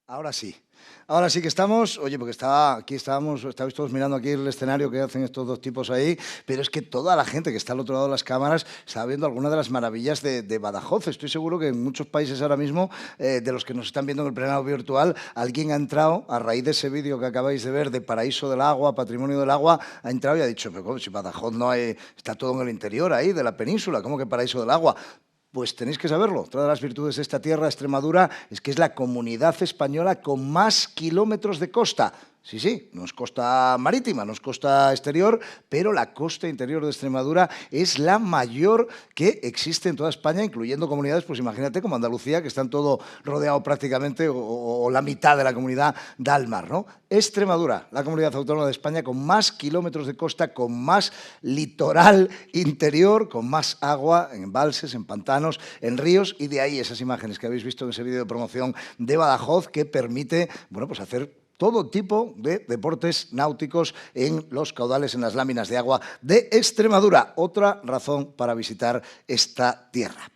Ahora sí que estamos, oye, porque estabais todos mirando aquí el escenario que hacen estos dos tipos ahí, pero es que toda la gente que está al otro lado de las cámaras está viendo alguna de las maravillas de Badajoz. Estoy seguro que en muchos países ahora mismo, de los que nos están viendo en el plano virtual, alguien ha entrado, a raíz de ese vídeo que acabáis de ver de Paraíso del Agua, Patrimonio del Agua, ha entrado y ha dicho, pero ¿cómo? Si Badajoz no hay, está todo en el interior ahí, de la península, ¿cómo que Paraíso del Agua? Pues tenéis que saberlo. Otra de las virtudes de esta tierra, Extremadura, es que es la comunidad española con más kilómetros de costa. Sí, no es costa marítima, no es costa exterior, pero la costa interior de Extremadura es la mayor que existe en toda España, incluyendo comunidades, pues imagínate, como Andalucía, que están todo rodeado prácticamente, o la mitad de la comunidad da al mar, ¿no? Extremadura, la comunidad autónoma de España con más kilómetros de costa, con más litoral interior, con más agua en embalses, en pantanos, en ríos, y de ahí esas imágenes que habéis visto en ese vídeo de promoción de Badajoz, que permite, bueno, pues hacer todo tipo de deportes náuticos en los caudales, en las láminas de agua de Extremadura. Otra razón para visitar esta tierra.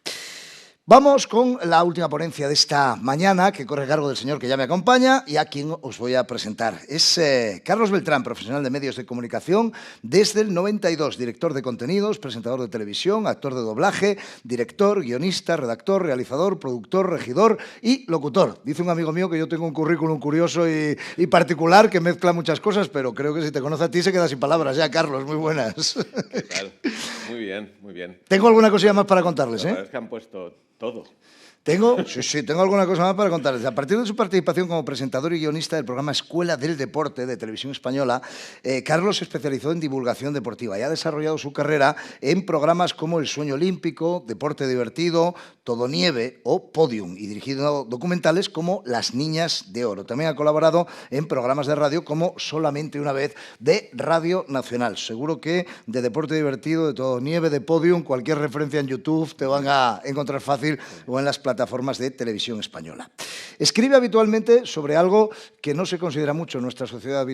Vamos con la última ponencia de esta mañana, que corre a cargo del señor que ya me acompaña y a quien os voy a presentar. Es Carlos Beltrán, profesional de medios de comunicación desde el 92, director de contenidos, presentador de televisión, actor de doblaje, director, guionista, redactor, realizador, productor, regidor y locutor. Dice un amigo mío que yo tengo un currículum curioso y particular que mezcla muchas cosas, pero creo que si te conoce a ti se queda sin palabras. Ya, Carlos, muy buenas. ¿Qué tal? Muy bien, muy bien. Tengo alguna cosilla más para contarles, La verdad es que han puesto todo. Tengo alguna cosa más para contarles. A partir de su participación como presentador y guionista del programa Escuela del Deporte de Televisión Española, Carlos se especializó en divulgación deportiva y ha desarrollado su carrera en programas como El Sueño Olímpico, Deporte Divertido, Todo Nieve o Podium, y dirigido documentales como Las Niñas de Oro. También ha colaborado en programas de radio como Solamente una vez de Radio Nacional. Seguro que de Deporte Divertido, de Todo Nieve, de Podium, cualquier referencia en YouTube te van a encontrar fácil o en las plataformas de televisión española. Escribe habitualmente sobre algo que no se considera mucho en nuestra sociedad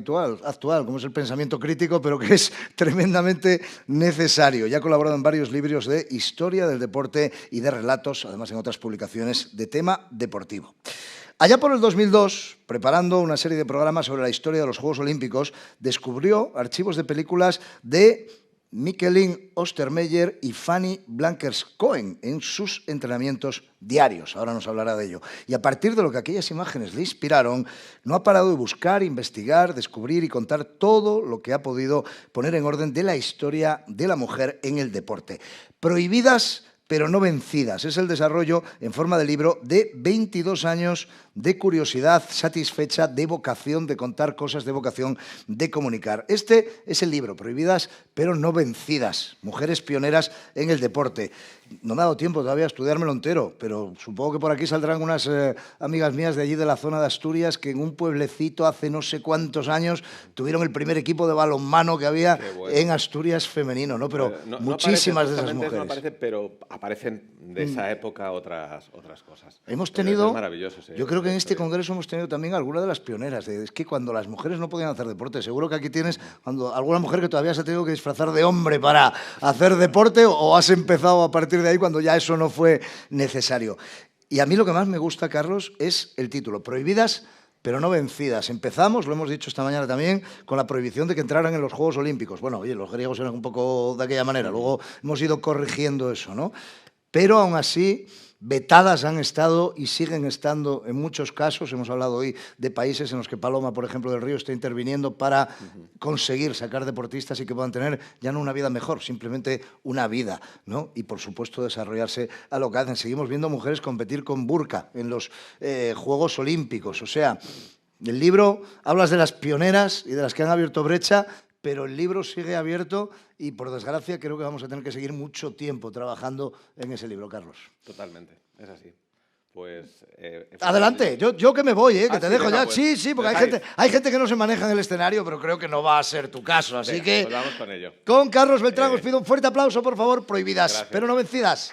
actual, como es el pensamiento crítico, pero que es tremendamente necesario. Ya ha colaborado en varios libros de historia del deporte y de relatos, además en otras publicaciones de tema deportivo. Allá por el 2002, preparando una serie de programas sobre la historia de los Juegos Olímpicos, descubrió archivos de películas de Michelin Ostermeyer y Fanny Blankers-Koen en sus entrenamientos diarios. Ahora nos hablará de ello. Y a partir de lo que aquellas imágenes le inspiraron, no ha parado de buscar, investigar, descubrir y contar todo lo que ha podido poner en orden de la historia de la mujer en el deporte. Prohibidas pero no vencidas. Es el desarrollo en forma de libro de 22 años de curiosidad satisfecha, de vocación de contar cosas, de vocación de comunicar. Este es el libro, Prohibidas pero no vencidas, mujeres pioneras en el deporte. No me ha dado tiempo todavía a estudiármelo entero, pero supongo que por aquí saldrán unas amigas mías de allí de la zona de Asturias que en un pueblecito hace no sé cuántos años tuvieron el primer equipo de balonmano que había en Asturias femenino, ¿no? Pero muchísimas de esas mujeres. No aparecen, pero aparecen de esa época otras cosas. Hemos tenido, es maravilloso, yo creo que en este congreso hemos tenido también alguna de las pioneras. Es que cuando las mujeres no podían hacer deporte, seguro que aquí tienes alguna mujer que todavía se ha tenido que disfrazar de hombre para hacer deporte o has empezado a partir de ahí cuando ya eso no fue necesario. Y a mí lo que más me gusta, Carlos, es el título, Prohibidas pero no vencidas. Empezamos, lo hemos dicho esta mañana también, con la prohibición de que entraran en los Juegos Olímpicos. Bueno, oye, los griegos eran un poco de aquella manera, luego hemos ido corrigiendo eso, ¿no? Pero aún así, vetadas han estado y siguen estando en muchos casos. Hemos hablado hoy de países en los que Paloma, por ejemplo, del Río, está interviniendo para conseguir sacar deportistas y que puedan tener ya no una vida mejor, simplemente una vida, ¿no? Y, por supuesto, desarrollarse a lo que hacen. Seguimos viendo mujeres competir con burka en los Juegos Olímpicos. O sea, el libro hablas de las pioneras y de las que han abierto brecha, pero el libro sigue abierto y, por desgracia, creo que vamos a tener que seguir mucho tiempo trabajando en ese libro, Carlos. Totalmente, es así. Pues, adelante, yo que me voy, que te dejo ya. Pues, sí, porque hay gente que no se maneja en el escenario, pero creo que no va a ser tu caso. Así que pues vamos con ello. Con Carlos Beltrán os pido un fuerte aplauso, por favor. Prohibidas, Gracias. pero no vencidas.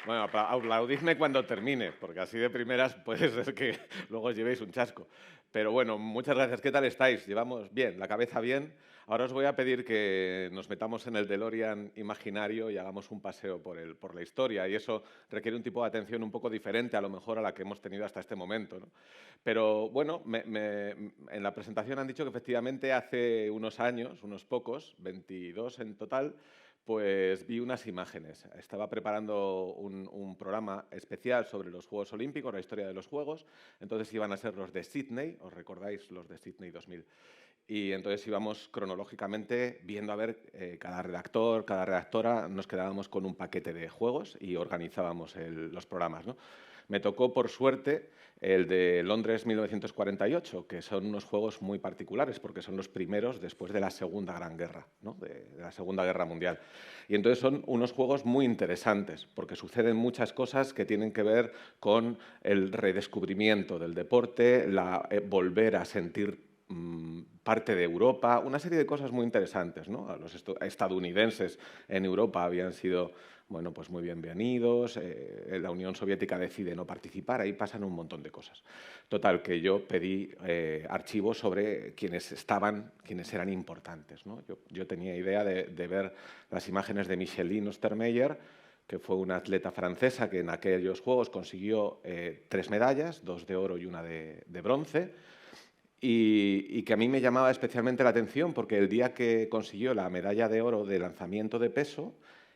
Bueno, aplaudidme cuando termine, porque así de primeras puede ser que luego os llevéis un chasco. Pero bueno, muchas gracias. ¿Qué tal estáis? ¿Llevamos bien? ¿La cabeza bien? Ahora os voy a pedir que nos metamos en el DeLorean imaginario y hagamos un paseo por la historia. Y eso requiere un tipo de atención un poco diferente a lo mejor a la que hemos tenido hasta este momento, ¿no? Pero bueno, en la presentación han dicho que efectivamente hace unos años, unos pocos, 22 en total, pues vi unas imágenes. Estaba preparando un programa especial sobre los Juegos Olímpicos, la historia de los Juegos. Entonces iban a ser los de Sydney, ¿os recordáis los de Sydney 2000? Y entonces íbamos cronológicamente viendo a ver cada redactor, cada redactora, nos quedábamos con un paquete de juegos y organizábamos los programas, ¿no? Me tocó, por suerte, el de Londres 1948, que son unos juegos muy particulares porque son los primeros después de la Segunda Gran Guerra, ¿no? de la Segunda Guerra Mundial. Y entonces son unos juegos muy interesantes porque suceden muchas cosas que tienen que ver con el redescubrimiento del deporte, volver a sentir parte de Europa, una serie de cosas muy interesantes, ¿no? Los estadounidenses en Europa habían sido, bueno, pues muy bienvenidos, la Unión Soviética decide no participar, ahí pasan un montón de cosas. Total, que yo pedí archivos sobre quienes eran importantes, ¿no? Yo tenía idea de ver las imágenes de Micheline Ostermeyer, que fue una atleta francesa que en aquellos Juegos consiguió 3 medallas, 2 de oro y una de bronce, y que a mí me llamaba especialmente la atención porque el día que consiguió la medalla de oro de lanzamiento de peso,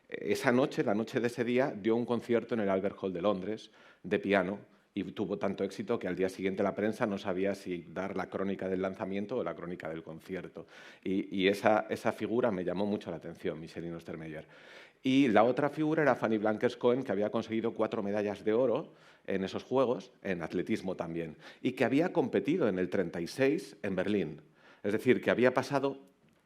esa noche, la noche de ese día, dio un concierto en el Albert Hall de Londres de piano y tuvo tanto éxito que al día siguiente la prensa no sabía si dar la crónica del lanzamiento o la crónica del concierto. Y esa figura me llamó mucho la atención, Micheline Ostermeyer. Y la otra figura era Fanny Blankers-Koen, que había conseguido 4 medallas de oro en esos Juegos, en atletismo también, y que había competido en el 36 en Berlín. Es decir, que había pasado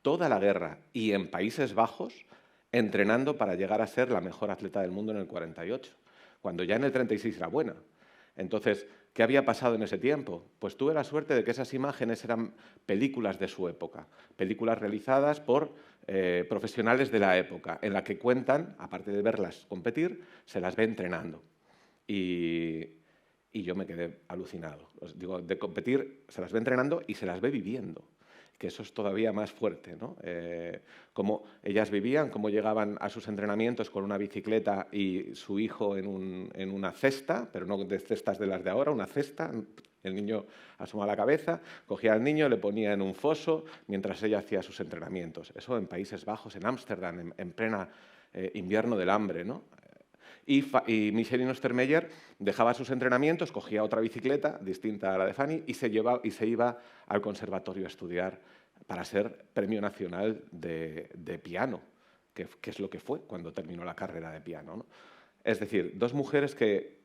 toda la guerra y en Países Bajos entrenando para llegar a ser la mejor atleta del mundo en el 48, cuando ya en el 36 era buena. Entonces, ¿qué había pasado en ese tiempo? Pues tuve la suerte de que esas imágenes eran películas de su época, películas realizadas por profesionales de la época, en la que cuentan, aparte de verlas competir, se las ve entrenando. Y yo me quedé alucinado. Os digo, de competir se las ve entrenando y se las ve viviendo, que eso es todavía más fuerte, ¿no? Cómo ellas vivían, cómo llegaban a sus entrenamientos con una bicicleta y su hijo en una cesta, pero no de cestas de las de ahora, una cesta. El niño asomaba la cabeza, cogía al niño, le ponía en un foso mientras ella hacía sus entrenamientos. Eso en Países Bajos, en Ámsterdam, en plena invierno del hambre, ¿no? Y Micheline Ostermeyer dejaba sus entrenamientos, cogía otra bicicleta distinta a la de Fanny y se iba al conservatorio a estudiar para ser Premio Nacional de piano, que es lo que fue cuando terminó la carrera de piano, ¿no? Es decir, 2 mujeres que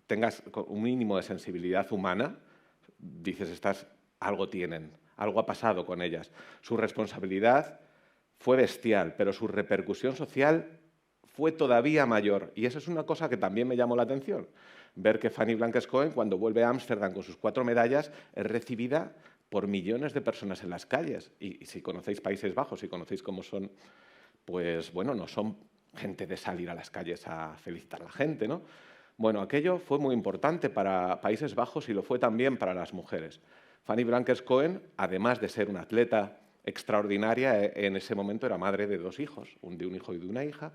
tengas un mínimo de sensibilidad humana, dices, algo tienen, algo ha pasado con ellas. Su responsabilidad fue bestial, pero su repercusión social fue todavía mayor. Y eso es una cosa que también me llamó la atención. Ver que Fanny Blankers-Koen, cuando vuelve a Ámsterdam con sus 4 medallas, es recibida por millones de personas en las calles. Y si conocéis Países Bajos, si conocéis cómo son, pues bueno, no son gente de salir a las calles a felicitar a la gente, ¿no? Bueno, aquello fue muy importante para Países Bajos y lo fue también para las mujeres. Fanny Blankers-Koen, además de ser una atleta extraordinaria, en ese momento era madre de 2 hijos, de un hijo y de una hija,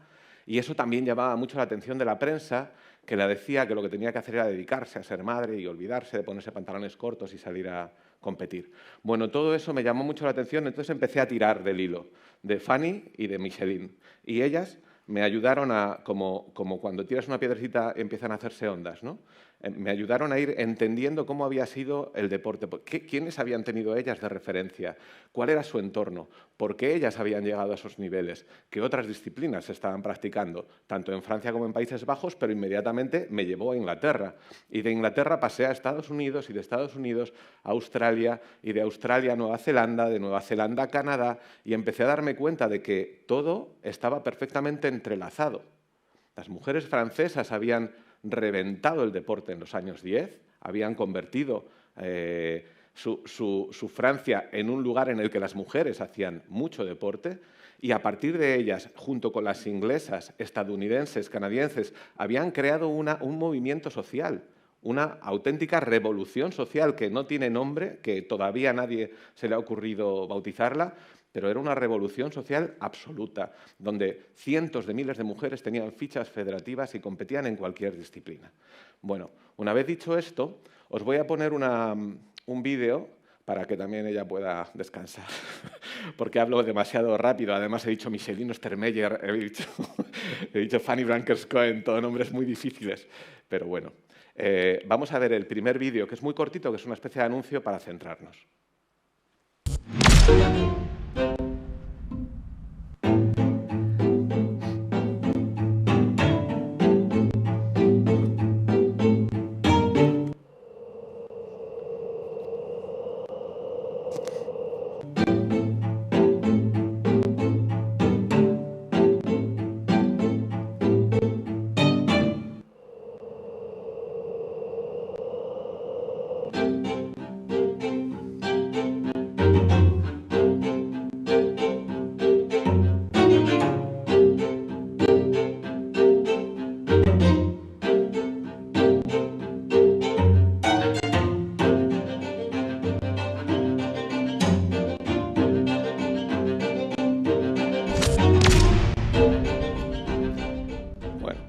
y eso también llamaba mucho la atención de la prensa, que le decía que lo que tenía que hacer era dedicarse a ser madre y olvidarse de ponerse pantalones cortos y salir a competir. Bueno, todo eso me llamó mucho la atención, entonces empecé a tirar del hilo de Fanny y de Micheline. Y ellas me ayudaron como cuando tiras una piedrecita empiezan a hacerse ondas, ¿no? Me ayudaron a ir entendiendo cómo había sido el deporte, quiénes habían tenido ellas de referencia, cuál era su entorno, por qué ellas habían llegado a esos niveles, qué otras disciplinas se estaban practicando, tanto en Francia como en Países Bajos, pero inmediatamente me llevó a Inglaterra. Y de Inglaterra pasé a Estados Unidos y de Estados Unidos a Australia y de Australia a Nueva Zelanda, de Nueva Zelanda a Canadá y empecé a darme cuenta de que todo estaba perfectamente entrelazado. Las mujeres francesas habían reventado el deporte en los años 10, habían convertido su Francia en un lugar en el que las mujeres hacían mucho deporte y a partir de ellas, junto con las inglesas, estadounidenses, canadienses, habían creado un movimiento social, una auténtica revolución social que no tiene nombre, que todavía a nadie se le ha ocurrido bautizarla, pero era una revolución social absoluta, donde cientos de miles de mujeres tenían fichas federativas y competían en cualquier disciplina. Bueno, una vez dicho esto, os voy a poner un vídeo para que también ella pueda descansar, porque hablo demasiado rápido. Además he dicho Micheline Ostermeyer, he dicho Fanny Brankers-Cohen, todos nombres muy difíciles, pero bueno. Vamos a ver el primer vídeo, que es muy cortito, que es una especie de anuncio para centrarnos.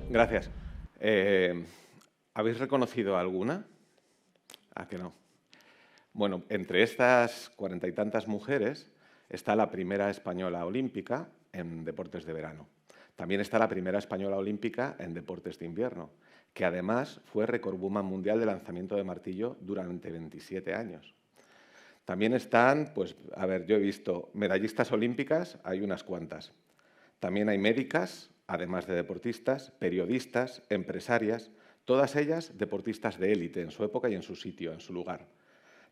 Gracias. ¿Habéis reconocido alguna? ¿A que no? Bueno, entre estas 40 y tantas mujeres está la primera española olímpica en deportes de verano. También está la primera española olímpica en deportes de invierno, que además fue recordwoman mundial de lanzamiento de martillo durante 27 años. También están, pues, a ver, yo he visto medallistas olímpicas, hay unas cuantas. También hay médicas, además de deportistas, periodistas, empresarias, todas ellas deportistas de élite en su época y en su sitio, en su lugar.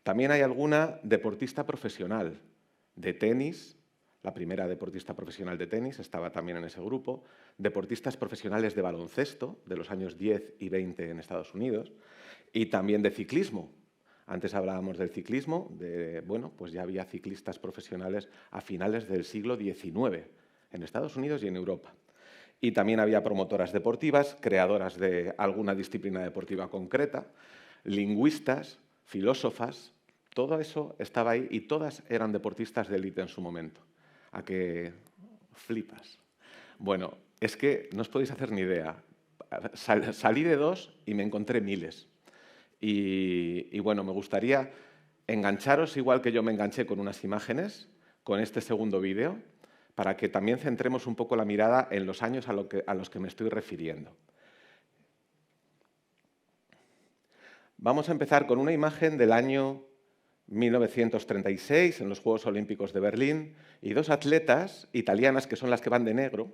También hay alguna deportista profesional de tenis, la primera deportista profesional de tenis estaba también en ese grupo, deportistas profesionales de baloncesto de los años 10 y 20 en Estados Unidos y también de ciclismo. Antes hablábamos del ciclismo, bueno, pues ya había ciclistas profesionales a finales del siglo XIX en Estados Unidos y en Europa. Y también había promotoras deportivas, creadoras de alguna disciplina deportiva concreta, lingüistas, filósofas, todo eso estaba ahí y todas eran deportistas de élite en su momento. ¿A qué flipas? Bueno, es que no os podéis hacer ni idea. Salí de dos y me encontré miles. Y bueno, me gustaría engancharos igual que yo me enganché con unas imágenes, con este segundo vídeo, para que también centremos un poco la mirada en los años a los que me estoy refiriendo. Vamos a empezar con una imagen del año 1936, en los Juegos Olímpicos de Berlín, y dos atletas italianas que son las que van de negro,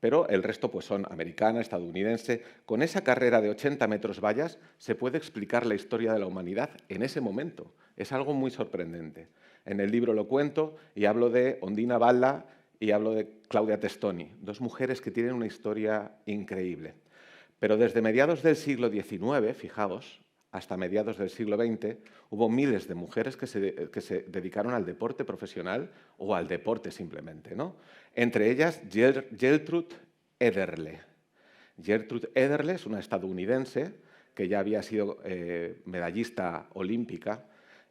pero el resto pues son americana, estadounidense. Con esa carrera de 80 metros vallas se puede explicar la historia de la humanidad en ese momento. Es algo muy sorprendente. En el libro lo cuento y hablo de Ondina Balla y hablo de Claudia Testoni, dos mujeres que tienen una historia increíble. Pero desde mediados del siglo XIX, fijaos, hasta mediados del siglo XX, hubo miles de mujeres que se dedicaron al deporte profesional o al deporte simplemente, ¿no? Entre ellas, Gertrude Ederle. Gertrude Ederle es una estadounidense que ya había sido medallista olímpica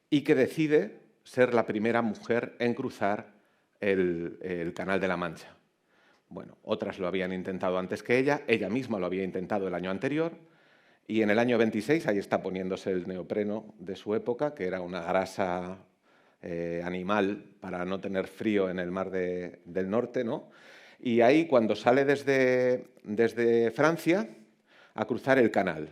y que decide ser la primera mujer en cruzar el Canal de la Mancha. Bueno, otras lo habían intentado antes que ella misma lo había intentado el año anterior, y en el año 26, ahí está poniéndose el neopreno de su época, que era una grasa animal para no tener frío en el mar del norte, ¿no? Y ahí, cuando sale desde Francia a cruzar el canal.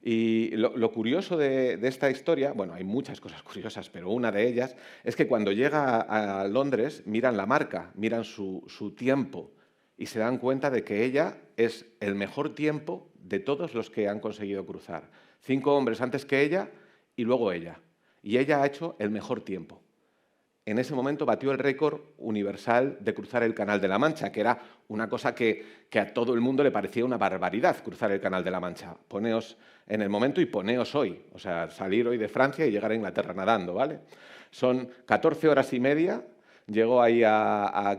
Y lo curioso de esta historia, bueno, hay muchas cosas curiosas, pero una de ellas es que cuando llega a Londres miran la marca, miran su tiempo y se dan cuenta de que ella es el mejor tiempo de todos los que han conseguido cruzar. 5 hombres antes que ella y luego ella. Y ella ha hecho el mejor tiempo. En ese momento batió el récord universal de cruzar el Canal de la Mancha, que era una cosa que a todo el mundo le parecía una barbaridad, cruzar el Canal de la Mancha. Poneos en el momento y poneos hoy. O sea, salir hoy de Francia y llegar a Inglaterra nadando, ¿vale? Son 14 horas y media, llegó ahí a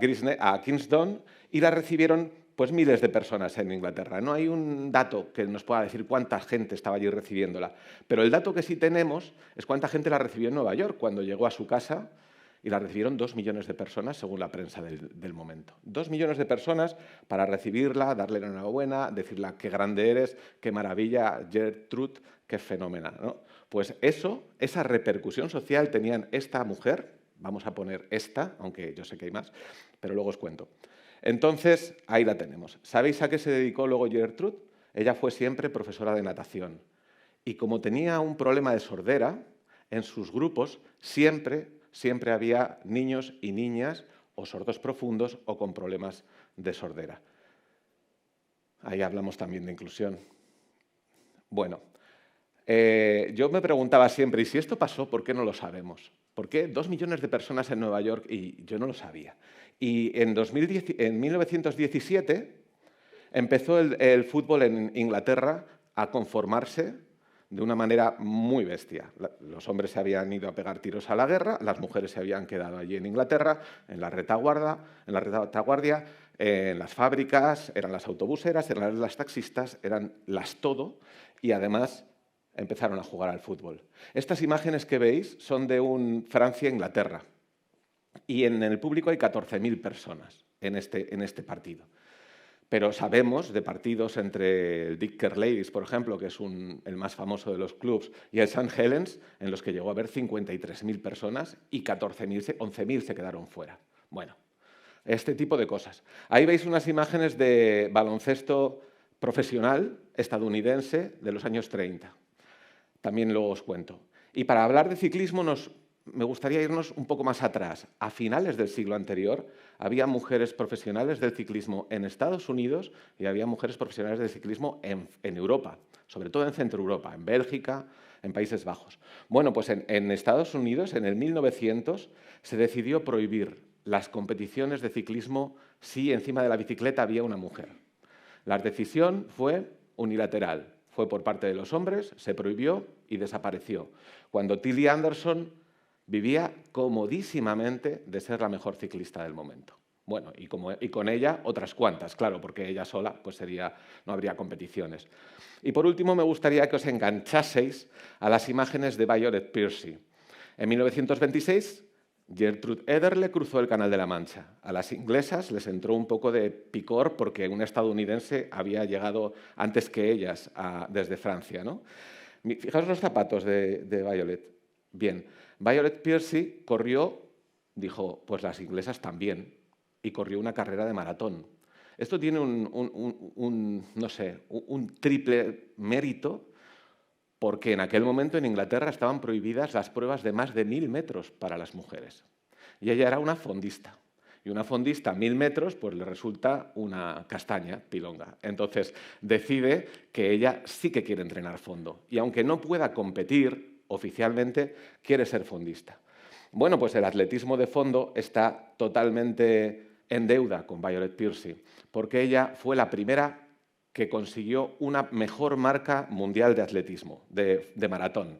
Kingston y la recibieron pues miles de personas en Inglaterra. No hay un dato que nos pueda decir cuánta gente estaba allí recibiéndola, pero el dato que sí tenemos es cuánta gente la recibió en Nueva York cuando llegó a su casa, y la recibieron 2 millones de personas, según la prensa del momento. 2 millones de personas para recibirla, darle la enhorabuena, decirle qué grande eres, qué maravilla, Gertrude, qué fenómena, ¿no? Pues esa repercusión social tenían esta mujer, vamos a poner esta, aunque yo sé que hay más, pero luego os cuento. Entonces, ahí la tenemos. ¿Sabéis a qué se dedicó luego Gertrude? Ella fue siempre profesora de natación. Y como tenía un problema de sordera, en sus grupos siempre había niños y niñas o sordos profundos o con problemas de sordera. Ahí hablamos también de inclusión. Bueno, yo me preguntaba siempre, ¿y si esto pasó, por qué no lo sabemos? ¿Por qué 2 millones de personas en Nueva York y yo no lo sabía? Y en 1917 empezó el fútbol en Inglaterra a conformarse de una manera muy bestia. Los hombres se habían ido a pegar tiros a la guerra, las mujeres se habían quedado allí en Inglaterra, en la retaguardia, en las fábricas, eran las autobuseras, eran las taxistas, eran las todo, y además empezaron a jugar al fútbol. Estas imágenes que veis son de un Francia-Inglaterra, y en el público hay 14.000 personas en este partido. Pero sabemos de partidos entre el Dicker Ladies, por ejemplo, que es el más famoso de los clubs, y el St. Helens, en los que llegó a haber 53.000 personas y 11.000 se quedaron fuera. Bueno, este tipo de cosas. Ahí veis unas imágenes de baloncesto profesional estadounidense de los años 30. También luego os cuento. Y para hablar de ciclismo me gustaría irnos un poco más atrás. A finales del siglo anterior había mujeres profesionales del ciclismo en Estados Unidos y había mujeres profesionales del ciclismo en Europa, sobre todo en Centro Europa, en Bélgica, en Países Bajos. Bueno, pues en Estados Unidos, en el 1900, se decidió prohibir las competiciones de ciclismo si encima de la bicicleta había una mujer. La decisión fue unilateral, fue por parte de los hombres, se prohibió y desapareció. Cuando Tilly Anderson vivía comodísimamente de ser la mejor ciclista del momento. Bueno, y con ella otras cuantas, claro, porque ella sola pues no habría competiciones. Y por último me gustaría que os enganchaseis a las imágenes de Violet Piercy. En 1926, Gertrude Ederle cruzó el Canal de la Mancha. A las inglesas les entró un poco de picor porque un estadounidense había llegado antes que ellas desde Francia, ¿no? Fijaos los zapatos de Violet. Bien, Violet Piercy dijo, pues las inglesas también, y corrió una carrera de maratón. Esto tiene un triple mérito, porque en aquel momento en Inglaterra estaban prohibidas las pruebas de más de 1000 metros para las mujeres. Y ella era una fondista. Y una fondista a 1000 metros pues le resulta una castaña pilonga. Entonces decide que ella sí que quiere entrenar fondo. Y aunque no pueda competir oficialmente, quiere ser fondista. Bueno, pues el atletismo de fondo está totalmente en deuda con Violet Piercy, porque ella fue la primera que consiguió una mejor marca mundial de atletismo, de maratón.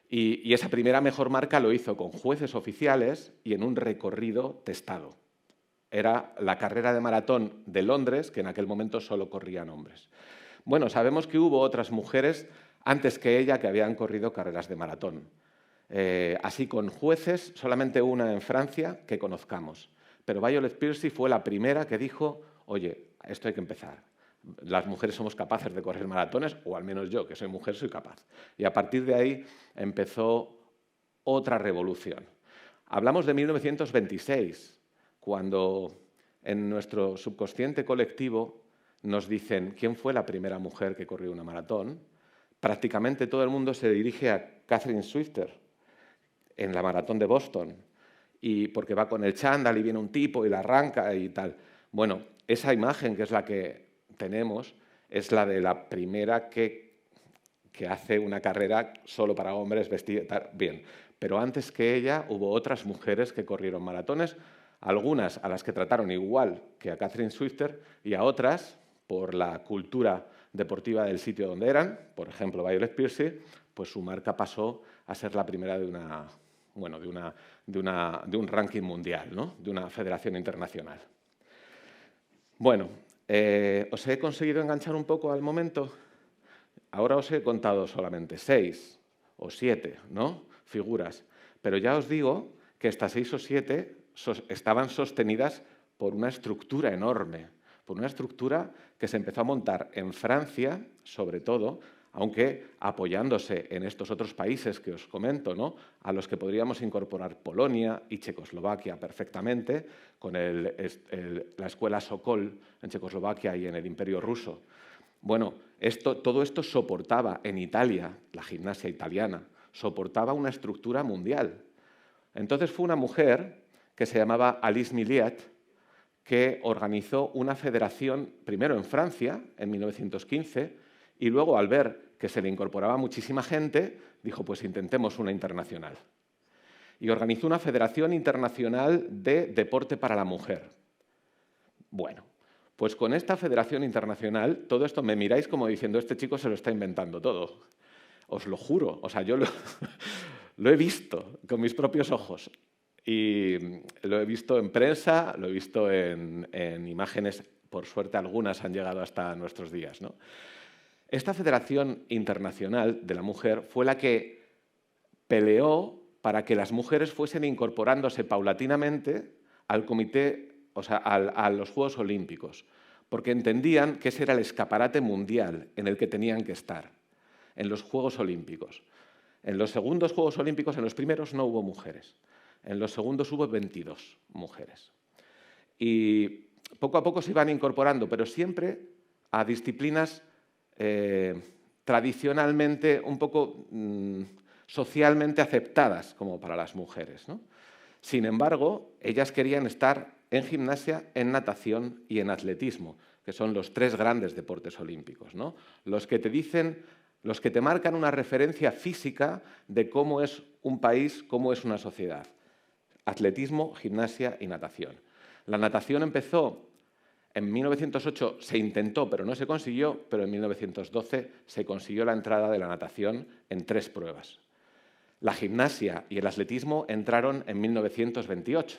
Y esa primera mejor marca lo hizo con jueces oficiales y en un recorrido testado. Era la carrera de maratón de Londres, que en aquel momento solo corrían hombres. Bueno, sabemos que hubo otras mujeres antes que ella que habían corrido carreras de maratón. Así con jueces, solamente una en Francia que conozcamos. Pero Violet Piercy fue la primera que dijo, oye, esto hay que empezar. Las mujeres somos capaces de correr maratones, o al menos yo, que soy mujer, soy capaz. Y a partir de ahí empezó otra revolución. Hablamos de 1926, cuando en nuestro subconsciente colectivo nos dicen quién fue la primera mujer que corrió una maratón. Prácticamente todo el mundo se dirige a Catherine Swifter en la maratón de Boston, y porque va con el chándal y viene un tipo y la arranca y tal. Bueno, esa imagen, que es la que tenemos, es la de la primera que hace una carrera solo para hombres, vestida bien. Pero antes que ella hubo otras mujeres que corrieron maratones, algunas a las que trataron igual que a Catherine Swifter y a otras, por la cultura deportiva del sitio donde eran, por ejemplo Violet Piercy, pues su marca pasó a ser la primera de bueno, de un ranking mundial, ¿no? De una federación internacional. Bueno, ¿os he conseguido enganchar un poco al momento? Ahora os he contado solamente 6 o 7, ¿no? Figuras. Pero ya os digo que estas 6 o 7 estaban sostenidas por una estructura enorme, por una estructura que se empezó a montar en Francia, sobre todo, aunque apoyándose en estos otros países que os comento, ¿no? A los que podríamos incorporar Polonia y Checoslovaquia perfectamente, con la escuela Sokol en Checoslovaquia y en el Imperio Ruso. Bueno, todo esto soportaba en Italia, la gimnasia italiana, soportaba una estructura mundial. Entonces fue una mujer que se llamaba Alice Milliat, que organizó una federación, primero en Francia, en 1915, y luego, al ver que se le incorporaba muchísima gente, dijo, pues intentemos una internacional. Y organizó una Federación Internacional de Deporte para la Mujer. Bueno, pues con esta Federación Internacional, todo esto me miráis como diciendo, este chico se lo está inventando todo. Os lo juro, o sea, yo lo he visto con mis propios ojos. Y lo he visto en prensa, lo he visto en imágenes, por suerte algunas han llegado hasta nuestros días, ¿no? Esta Federación Internacional de la Mujer fue la que peleó para que las mujeres fuesen incorporándose paulatinamente al comité, o sea, a los Juegos Olímpicos, porque entendían que ese era el escaparate mundial en el que tenían que estar, en los Juegos Olímpicos. En los segundos Juegos Olímpicos, en los primeros no hubo mujeres. En los segundos hubo 22 mujeres. Y poco a poco se iban incorporando, pero siempre a disciplinas tradicionalmente un poco socialmente aceptadas como para las mujeres, ¿no? Sin embargo, ellas querían estar en gimnasia, en natación y en atletismo, que son los 3 grandes deportes olímpicos, ¿no? Los que te marcan una referencia física de cómo es un país, cómo es una sociedad. Atletismo, gimnasia y natación. La natación empezó en 1908, se intentó, pero no se consiguió, pero en 1912 se consiguió la entrada de la natación en 3 pruebas. La gimnasia y el atletismo entraron en 1928,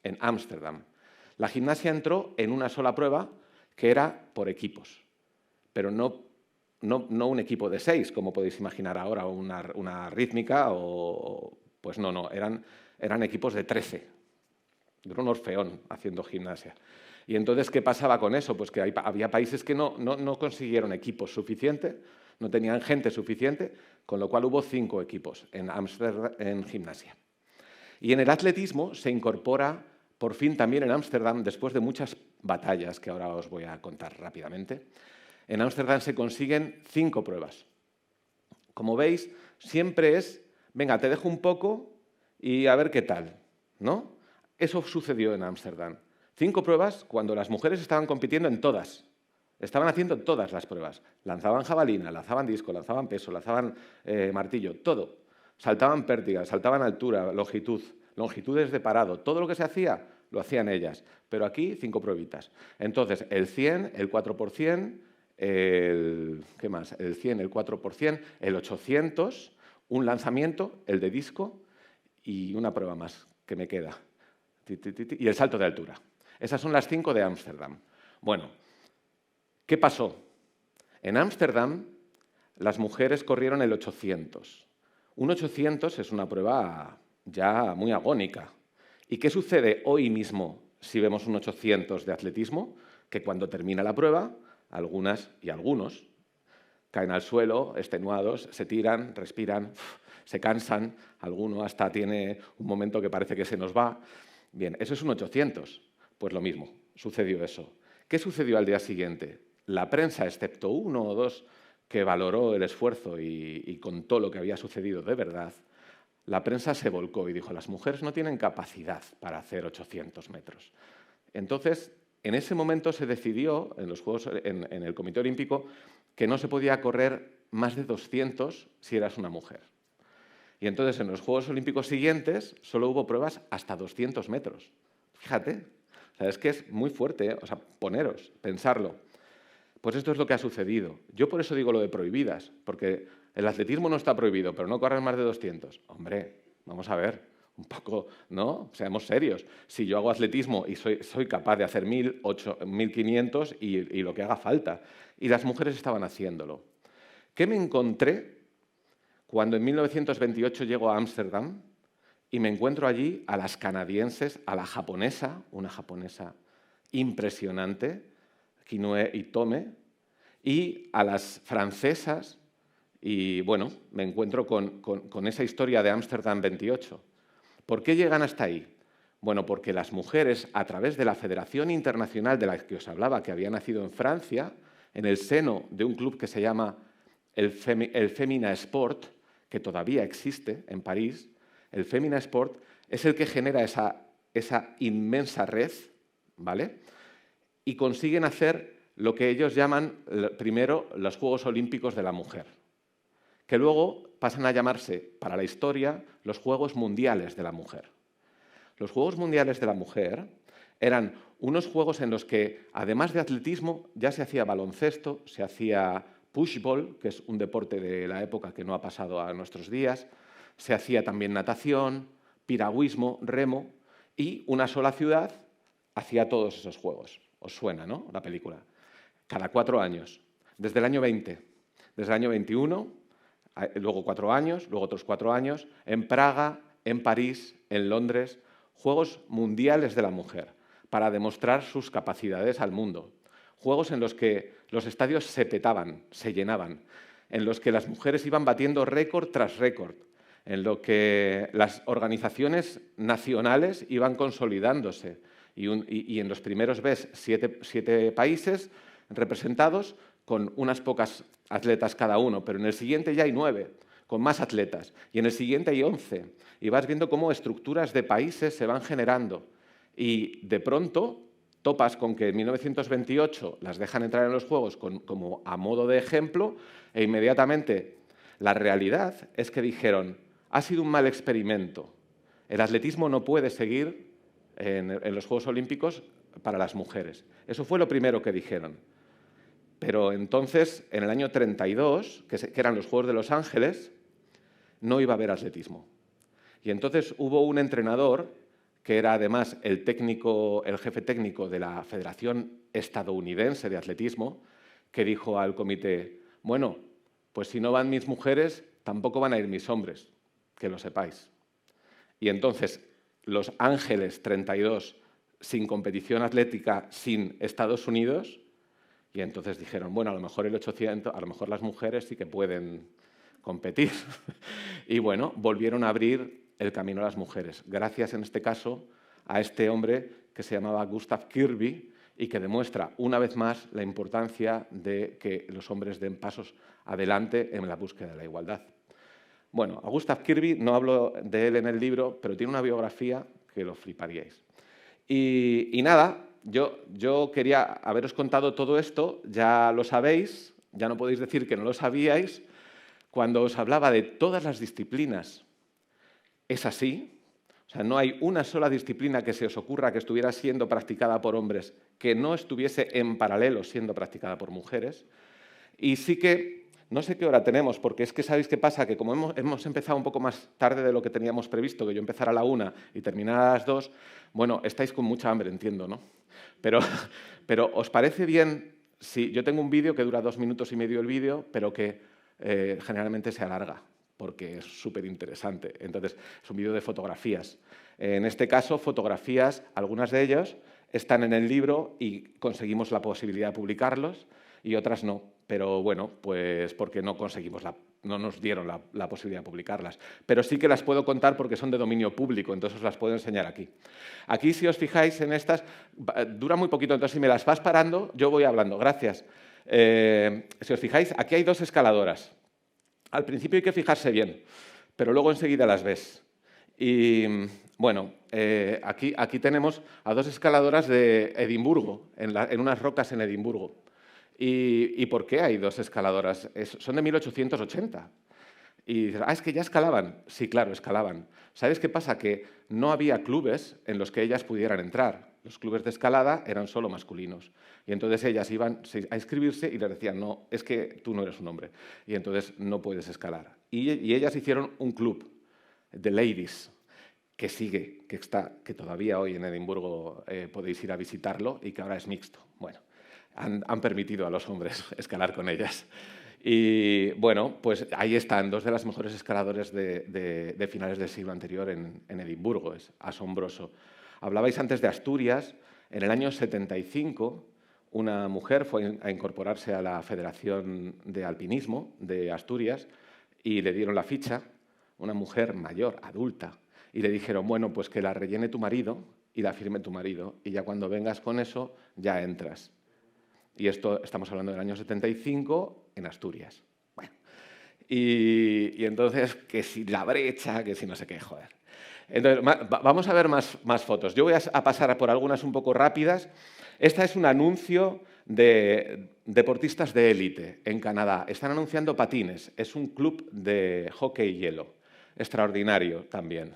en Ámsterdam. La gimnasia entró en una sola prueba, que era por equipos, pero no un equipo de 6, como podéis imaginar ahora, una rítmica, pues no, eran equipos de 13. Era un orfeón haciendo gimnasia. Y entonces, ¿qué pasaba con eso? Pues que había países que no consiguieron equipos suficientes, no tenían gente suficiente, con lo cual hubo 5 equipos en gimnasia. Y en el atletismo se incorpora, por fin también en Ámsterdam, después de muchas batallas que ahora os voy a contar rápidamente, en Ámsterdam se consiguen 5 pruebas. Como veis, siempre es, venga, te dejo un poco y a ver qué tal, ¿no? Eso sucedió en Ámsterdam. 5 pruebas cuando las mujeres estaban compitiendo en todas. Estaban haciendo todas las pruebas. Lanzaban jabalina, lanzaban disco, lanzaban peso, lanzaban martillo, todo. Saltaban pértigas, saltaban altura, longitud, longitudes de parado. Todo lo que se hacía, lo hacían ellas. Pero aquí, 5 pruebitas. Entonces, el 100, el 4%, ¿qué más? El 100, el 4%, el 800, un lanzamiento, el de disco y una prueba más que me queda. Y el salto de altura. Esas son las 5 de Ámsterdam. Bueno, ¿qué pasó? En Ámsterdam las mujeres corrieron el 800. Un 800 es una prueba ya muy agónica. ¿Y qué sucede hoy mismo si vemos un 800 de atletismo? Que cuando termina la prueba, algunas y algunos caen al suelo, extenuados, se tiran, respiran, se cansan, alguno hasta tiene un momento que parece que se nos va. Bien, eso es un 800. Pues lo mismo, sucedió eso. ¿Qué sucedió al día siguiente? La prensa, excepto 1 o 2 que valoró el esfuerzo y contó lo que había sucedido de verdad, la prensa se volcó y dijo, las mujeres no tienen capacidad para hacer 800 metros. Entonces, en ese momento se decidió en los Juegos, en el Comité Olímpico que no se podía correr más de 200 si eras una mujer. Y entonces en los Juegos Olímpicos siguientes solo hubo pruebas hasta 200 metros. Fíjate, o sea, es que es muy fuerte, ¿eh? O sea, poneros, pensarlo. Pues esto es lo que ha sucedido. Yo por eso digo lo de prohibidas, porque el atletismo no está prohibido, pero no correr más de 200. Hombre, vamos a ver. un poco, ¿no? Seamos serios. Si yo hago atletismo y soy capaz de hacer 1000, 1500 y lo que haga falta. Y las mujeres estaban haciéndolo. ¿Qué me encontré cuando en 1928 llego a Ámsterdam y me encuentro allí a las canadienses, a la japonesa, una japonesa impresionante, Kinoe Itome, y a las francesas, y bueno, me encuentro con esa historia de Ámsterdam 28. ¿Por qué llegan hasta ahí? Bueno, porque las mujeres, a través de la Federación Internacional de la que os hablaba, que había nacido en Francia, en el seno de un club que se llama el Femina Sport, que todavía existe en París, el Femina Sport es el que genera esa inmensa red, ¿vale? Y consiguen hacer lo que ellos llaman primero los Juegos Olímpicos de la Mujer, que luego pasan a llamarse, para la historia, los Juegos Mundiales de la Mujer. Los Juegos Mundiales de la Mujer eran unos juegos en los que, además de atletismo, ya se hacía baloncesto, se hacía pushball, que es un deporte de la época que no ha pasado a nuestros días, se hacía también natación, piragüismo, remo, y una sola ciudad hacía todos esos juegos. Os suena, ¿no?, la película. Cada 4 años, desde el año 20, desde el año 21, luego 4 años, luego otros 4 años, en Praga, en París, en Londres, Juegos Mundiales de la Mujer, para demostrar sus capacidades al mundo. Juegos en los que los estadios se petaban, se llenaban, en los que las mujeres iban batiendo récord tras récord, en lo que las organizaciones nacionales iban consolidándose y en los primeros ves 7 países representados con unas pocas atletas cada uno, pero en el siguiente ya hay 9, con más atletas, y en el siguiente hay 11, y vas viendo cómo estructuras de países se van generando, y de pronto topas con que en 1928 las dejan entrar en los Juegos como a modo de ejemplo, e inmediatamente la realidad es que dijeron, ha sido un mal experimento, el atletismo no puede seguir en los Juegos Olímpicos para las mujeres. Eso fue lo primero que dijeron. Pero entonces, en el año 32, que eran los Juegos de Los Ángeles, no iba a haber atletismo. Y entonces hubo un entrenador, que era además el jefe técnico de la Federación Estadounidense de Atletismo, que dijo al comité, bueno, pues si no van mis mujeres, tampoco van a ir mis hombres, que lo sepáis. Y entonces, Los Ángeles 32, sin competición atlética, sin Estados Unidos. Y entonces dijeron, bueno, a lo mejor el 800, a lo mejor las mujeres sí que pueden competir. Y bueno, volvieron a abrir el camino a las mujeres, gracias en este caso a este hombre que se llamaba Gustav Kirby y que demuestra una vez más la importancia de que los hombres den pasos adelante en la búsqueda de la igualdad. Bueno, a Gustav Kirby no hablo de él en el libro, pero tiene una biografía que lo fliparíais. Y nada, yo quería haberos contado todo esto, ya lo sabéis, ya no podéis decir que no lo sabíais, cuando os hablaba de todas las disciplinas. Es así, o sea, no hay una sola disciplina que se os ocurra que estuviera siendo practicada por hombres que no estuviese en paralelo siendo practicada por mujeres. Y sí que, no sé qué hora tenemos, porque es que sabéis qué pasa, que como hemos empezado un poco más tarde de lo que teníamos previsto, que yo empezara a la 1 y terminara a las 2, bueno, estáis con mucha hambre, entiendo, ¿no? Pero ¿os parece bien si yo tengo un vídeo que dura 2 minutos y medio el vídeo, pero que generalmente se alarga, porque es súper interesante? Entonces, es un vídeo de fotografías. En este caso, fotografías, algunas de ellas están en el libro y conseguimos la posibilidad de publicarlos y otras no. Pero bueno, pues porque no nos dieron la posibilidad de publicarlas. Pero sí que las puedo contar porque son de dominio público, entonces os las puedo enseñar aquí. Aquí, si os fijáis en estas, dura muy poquito, entonces si me las vas parando, yo voy hablando. Gracias. Si os fijáis, aquí hay 2 escaladoras. Al principio hay que fijarse bien, pero luego enseguida las ves. Y bueno, aquí tenemos a 2 escaladoras de Edimburgo, en unas rocas en Edimburgo. ¿Y por qué hay 2 escaladoras? Son de 1880. Y dices, es que ya escalaban. Sí, claro, escalaban. ¿Sabes qué pasa? Que no había clubes en los que ellas pudieran entrar. Los clubes de escalada eran solo masculinos. Y entonces ellas iban a inscribirse y les decían, no, es que tú no eres un hombre. Y entonces no puedes escalar. Y ellas hicieron un club, The Ladies. que sigue, que todavía hoy en Edimburgo podéis ir a visitarlo y que ahora es mixto. Bueno, han permitido a los hombres escalar con ellas. Y bueno, pues ahí están, dos de las mejores escaladores de finales del siglo anterior en Edimburgo. Es asombroso. Hablabais antes de Asturias. En el año 75, una mujer fue a incorporarse a la Federación de Alpinismo de Asturias y le dieron la ficha, una mujer mayor, adulta, y le dijeron, bueno, pues que la rellene tu marido y la firme tu marido, y ya cuando vengas con eso, ya entras. Y esto estamos hablando del año 75 en Asturias. Bueno, y entonces, que si la brecha, que si no sé qué, joder. Entonces, vamos a ver más fotos. Yo voy a pasar por algunas un poco rápidas. Esta es un anuncio de deportistas de élite en Canadá. Están anunciando patines. Es un club de hockey y hielo. Extraordinario también.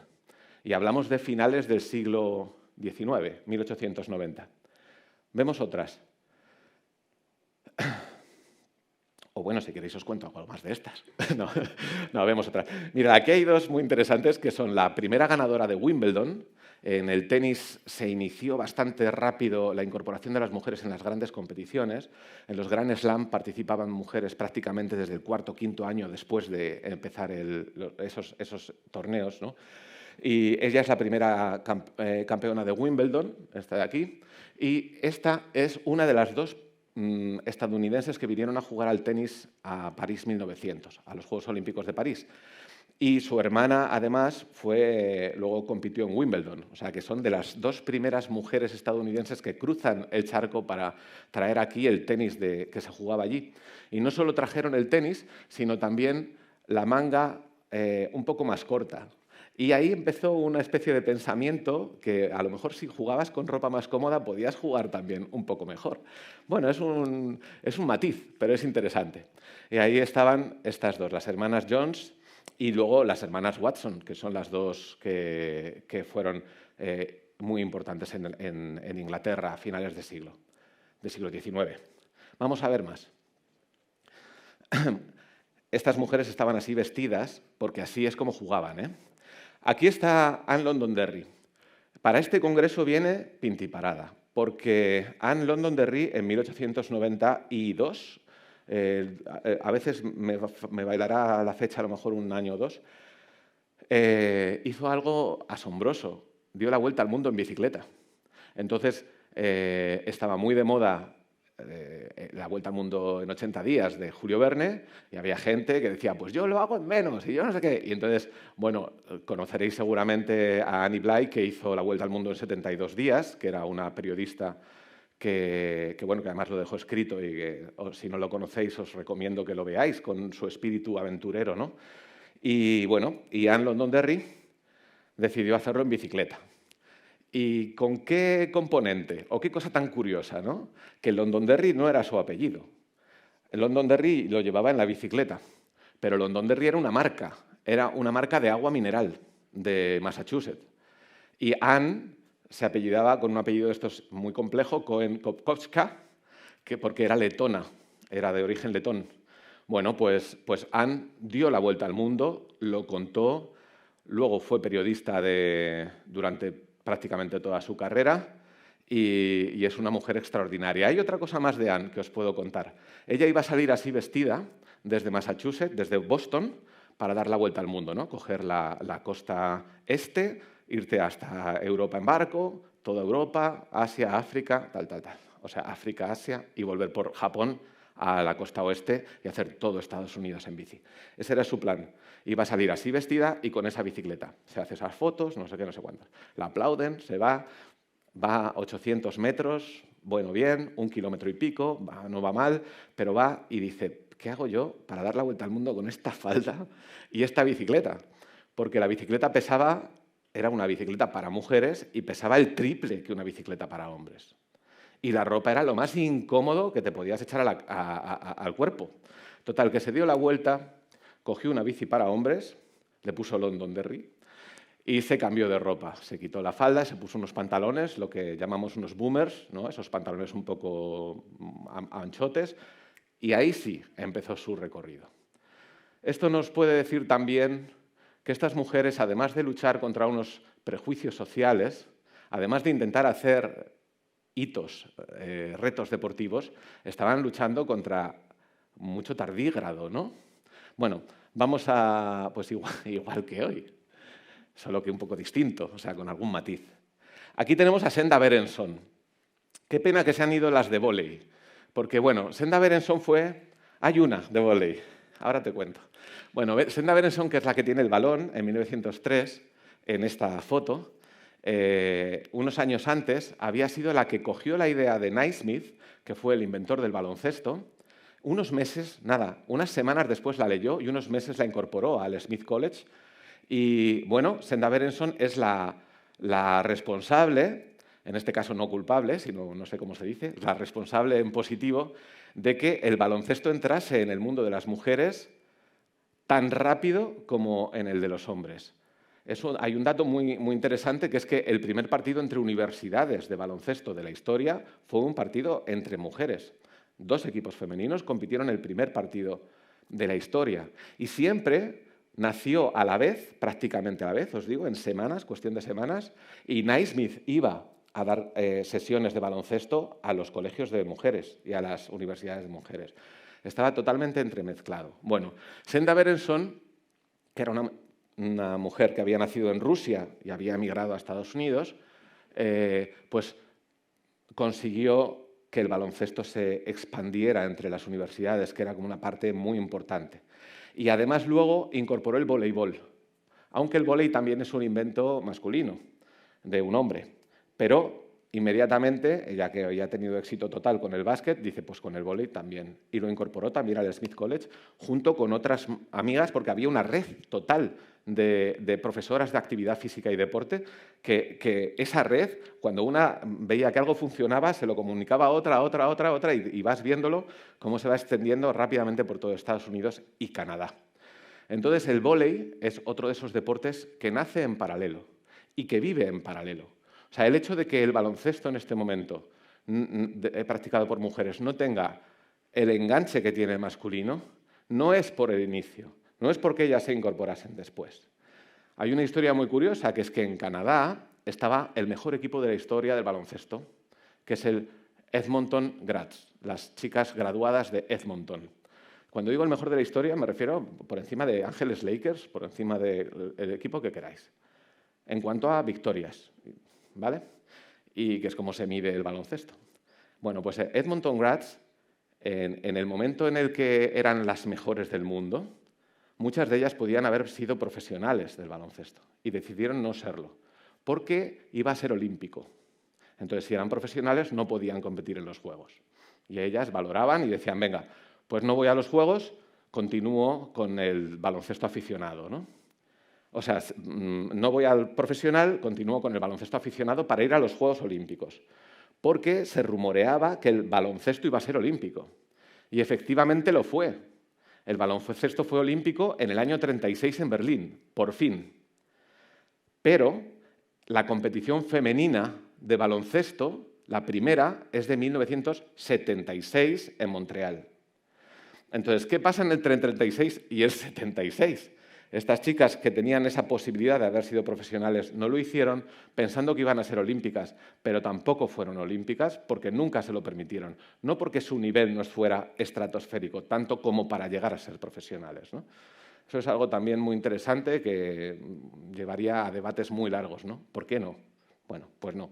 Y hablamos de finales del siglo XIX, 1890. Vemos otras. O bueno, si queréis os cuento algo más de estas. No, vemos otras. Mira, aquí hay dos muy interesantes que son la primera ganadora de Wimbledon. En el tenis se inició bastante rápido la incorporación de las mujeres en las grandes competiciones. En los Grand Slam participaban mujeres prácticamente desde el cuarto o quinto año después de empezar esos torneos, ¿no? Y ella es la primera campeona de Wimbledon, esta de aquí. Y esta es una de las dos estadounidenses que vinieron a jugar al tenis a París 1900, a los Juegos Olímpicos de París. Y su hermana, además, luego compitió en Wimbledon. O sea, que son de las dos primeras mujeres estadounidenses que cruzan el charco para traer aquí el tenis que se jugaba allí. Y no solo trajeron el tenis, sino también la manga un poco más corta. Y ahí empezó una especie de pensamiento que a lo mejor si jugabas con ropa más cómoda podías jugar también un poco mejor. Bueno, es un matiz, pero es interesante. Y ahí estaban estas dos, las hermanas Jones y luego las hermanas Watson, que son las dos que fueron muy importantes en Inglaterra a finales del siglo XIX. Vamos a ver más. Estas mujeres estaban así vestidas porque así es como jugaban, ¿eh? Aquí está Anne Londonderry. Para este congreso viene pintiparada, porque Anne Londonderry en 1892, a veces me bailará la fecha a lo mejor un año o dos, hizo algo asombroso, dio la vuelta al mundo en bicicleta. Entonces estaba muy de moda la vuelta al mundo en 80 días de Julio Verne y había gente que decía, pues yo lo hago en menos y yo no sé qué. Y entonces, bueno, conoceréis seguramente a Annie Blyth, que hizo la vuelta al mundo en 72 días, que era una periodista que además lo dejó escrito y que si no lo conocéis os recomiendo que lo veáis con su espíritu aventurero, ¿no? Y bueno, y Anne Londonderry decidió hacerlo en bicicleta. ¿Y con qué componente? O qué cosa tan curiosa, ¿no? Que Londonderry no era su apellido. Londonderry lo llevaba en la bicicleta, pero Londonderry era una marca de agua mineral de Massachusetts. Y Anne se apellidaba con un apellido de estos muy complejo, Cohen-Kopkowska, porque era letona, era de origen letón. Bueno, pues Anne dio la vuelta al mundo, lo contó, luego fue periodista durante prácticamente toda su carrera y es una mujer extraordinaria. Hay otra cosa más de Anne que os puedo contar. Ella iba a salir así vestida desde Massachusetts, desde Boston, para dar la vuelta al mundo, ¿no? Coger la costa este, irte hasta Europa en barco, toda Europa, Asia, África, tal. O sea, África, Asia y volver por Japón a la costa oeste y hacer todo Estados Unidos en bici. Ese era su plan. Iba a salir así vestida y con esa bicicleta. Se hace esas fotos, no sé qué, no sé cuántas. La aplauden, se va a 800 metros, bueno, bien, 1 kilómetro y pico, no va mal, pero va y dice, ¿qué hago yo para dar la vuelta al mundo con esta falda y esta bicicleta? Porque la bicicleta era una bicicleta para mujeres y pesaba el triple que una bicicleta para hombres. Y la ropa era lo más incómodo que te podías echar al cuerpo. Total, que se dio la vuelta, cogió una bici para hombres, le puso Londonderry y se cambió de ropa. Se quitó la falda, se puso unos pantalones, lo que llamamos unos boomers, ¿no? Esos pantalones un poco anchotes, y ahí sí empezó su recorrido. Esto nos puede decir también que estas mujeres, además de luchar contra unos prejuicios sociales, además de intentar hacer hitos, retos deportivos, estaban luchando contra mucho tardígrado, ¿no? Bueno, vamos a, pues igual que hoy, solo que un poco distinto, o sea, con algún matiz. Aquí tenemos a Senda Berenson. Qué pena que se han ido las de vóley, porque, bueno, Senda Berenson hay una de vóley, ahora te cuento. Bueno, Senda Berenson, que es la que tiene el balón en 1903, en esta foto, unos años antes había sido la que cogió la idea de Naismith, que fue el inventor del baloncesto. Unos meses, unas semanas después la leyó y unos meses la incorporó al Smith College. Y bueno, Senda Berenson es la responsable, en este caso no culpable, sino no sé cómo se dice, la responsable en positivo de que el baloncesto entrase en el mundo de las mujeres tan rápido como en el de los hombres. Hay un dato muy interesante, que es que el primer partido entre universidades de baloncesto de la historia fue un partido entre mujeres. 2 equipos femeninos compitieron el primer partido de la historia. Y siempre nació a la vez, prácticamente a la vez, os digo, en semanas, cuestión de semanas, y Naismith iba a dar sesiones de baloncesto a los colegios de mujeres y a las universidades de mujeres. Estaba totalmente entremezclado. Bueno, Senda Berenson, que era una mujer que había nacido en Rusia y había emigrado a Estados Unidos, pues consiguió que el baloncesto se expandiera entre las universidades, que era como una parte muy importante. Y además luego incorporó el voleibol, aunque el vóley también es un invento masculino, de un hombre. Pero inmediatamente, ya que había tenido éxito total con el básquet, dice, pues con el vóley también. Y lo incorporó también al Smith College, junto con otras amigas, porque había una red total de profesoras de actividad física y deporte, que esa red, cuando una veía que algo funcionaba, se lo comunicaba a otra, y vas viéndolo cómo se va extendiendo rápidamente por todo Estados Unidos y Canadá. Entonces, el vóley es otro de esos deportes que nace en paralelo y que vive en paralelo. O sea, el hecho de que el baloncesto en este momento, practicado por mujeres, no tenga el enganche que tiene el masculino, no es por el inicio, no es porque ellas se incorporasen después. Hay una historia muy curiosa, que es que en Canadá estaba el mejor equipo de la historia del baloncesto, que es el Edmonton Grats, las chicas graduadas de Edmonton. Cuando digo el mejor de la historia, me refiero por encima de Ángeles Lakers, por encima del equipo que queráis. En cuanto a victorias, ¿vale? Y que es como se mide el baloncesto. Bueno, pues Edmonton Grats, en el momento en el que eran las mejores del mundo, muchas de ellas podían haber sido profesionales del baloncesto y decidieron no serlo, porque iba a ser olímpico. Entonces, si eran profesionales, no podían competir en los Juegos. Y ellas valoraban y decían, venga, pues no voy a los Juegos, continúo con el baloncesto aficionado, ¿no? O sea, no voy al profesional, continúo con el baloncesto aficionado para ir a los Juegos Olímpicos, porque se rumoreaba que el baloncesto iba a ser olímpico. Y efectivamente lo fue. El baloncesto fue olímpico en el año 36 en Berlín, por fin. Pero la competición femenina de baloncesto, la primera, es de 1976 en Montreal. Entonces, ¿qué pasa entre el 36 y el 76? Estas chicas que tenían esa posibilidad de haber sido profesionales no lo hicieron pensando que iban a ser olímpicas, pero tampoco fueron olímpicas porque nunca se lo permitieron. No porque su nivel no fuera estratosférico, tanto como para llegar a ser profesionales, ¿no? Eso es algo también muy interesante que llevaría a debates muy largos, ¿no? ¿Por qué no? Bueno, pues no.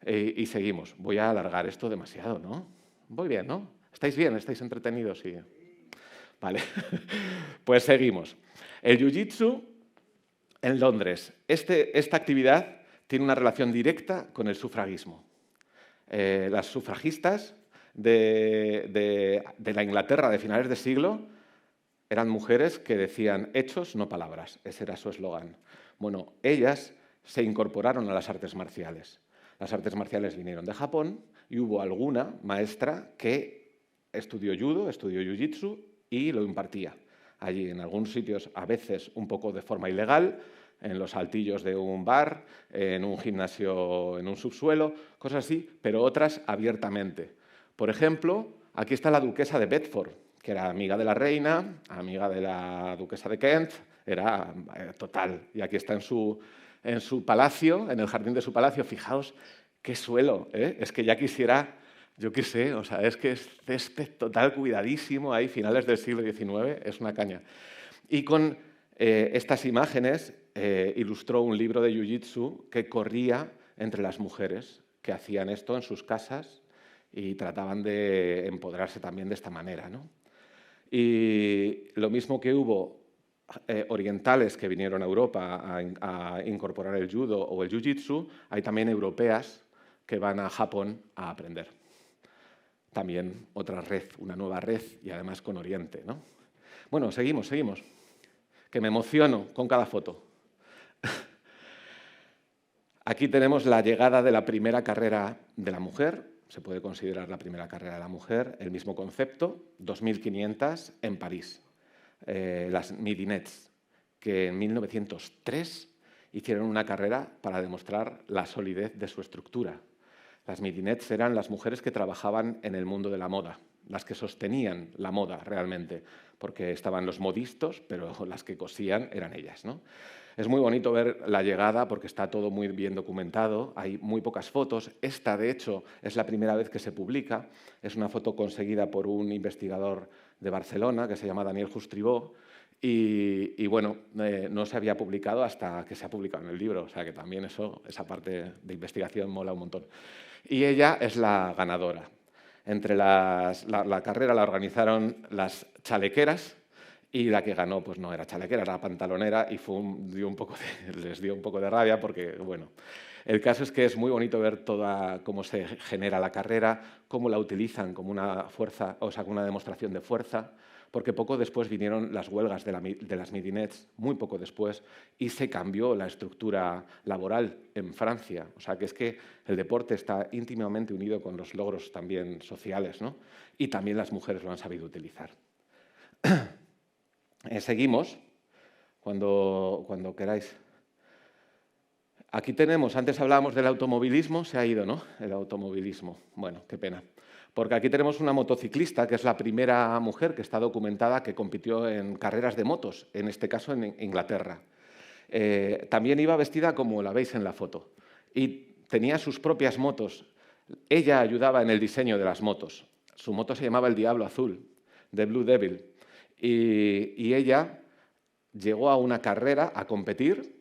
Y seguimos. Voy a alargar esto demasiado, ¿no? Voy bien, ¿no? ¿Estáis bien? ¿Estáis entretenidos? Sí. Vale. Pues seguimos. El jiu-jitsu en Londres. Esta actividad tiene una relación directa con el sufragismo. Las sufragistas de la Inglaterra de finales de siglo eran mujeres que decían hechos, no palabras. Ese era su eslogan. Bueno, ellas se incorporaron a las artes marciales. Las artes marciales vinieron de Japón y hubo alguna maestra que estudió judo, estudió jiu-jitsu y lo impartía. Allí, en algunos sitios, a veces un poco de forma ilegal, en los altillos de un bar, en un gimnasio, en un subsuelo, cosas así, pero otras abiertamente. Por ejemplo, aquí está la duquesa de Bedford, que era amiga de la reina, amiga de la duquesa de Kent, era total. Y aquí está en su palacio, en el jardín de su palacio. Fijaos qué suelo, ¿eh? Es que ya quisiera, yo qué sé, o sea, es que es césped total, cuidadísimo, ahí, finales del siglo XIX, es una caña. Y con estas imágenes ilustró un libro de Jiu-Jitsu que corría entre las mujeres que hacían esto en sus casas y trataban de empoderarse también de esta manera, ¿no? Y lo mismo que hubo orientales que vinieron a Europa a incorporar el judo o el jiu-jitsu, hay también europeas que van a Japón a aprender. También otra red, una nueva red, y además con Oriente, ¿no? Bueno, seguimos, que me emociono con cada foto. Aquí tenemos la llegada de la primera carrera de la mujer, se puede considerar la primera carrera de la mujer, el mismo concepto, 2.500 en París. Las Midinets, que en 1903 hicieron una carrera para demostrar la solidez de su estructura. Las Midinets eran las mujeres que trabajaban en el mundo de la moda, las que sostenían la moda realmente, porque estaban los modistos, pero las que cosían eran ellas, ¿no? Es muy bonito ver la llegada porque está todo muy bien documentado, hay muy pocas fotos. Esta, de hecho, es la primera vez que se publica. Es una foto conseguida por un investigador de Barcelona que se llama Daniel Justribó y bueno, no se había publicado hasta que se ha publicado en el libro, o sea que también esa parte de investigación mola un montón. Y ella es la ganadora. Entre la carrera la organizaron las chalequeras, y la que ganó, pues no era chalequera, era pantalonera y les dio un poco de rabia porque, bueno, el caso es que es muy bonito ver cómo se genera la carrera, cómo la utilizan como una fuerza, o sea, como una demostración de fuerza, porque poco después vinieron las huelgas de las midinets, muy poco después, y se cambió la estructura laboral en Francia. O sea, que es que el deporte está íntimamente unido con los logros también sociales, ¿no? Y también las mujeres lo han sabido utilizar. Seguimos, cuando queráis. Aquí tenemos, antes hablábamos del automovilismo, se ha ido, ¿no? El automovilismo. Bueno, qué pena. Porque aquí tenemos una motociclista, que es la primera mujer que está documentada que compitió en carreras de motos, en este caso en Inglaterra. También iba vestida como la veis en la foto y tenía sus propias motos. Ella ayudaba en el diseño de las motos. Su moto se llamaba el Diablo Azul, de Blue Devil. Y ella llegó a una carrera a competir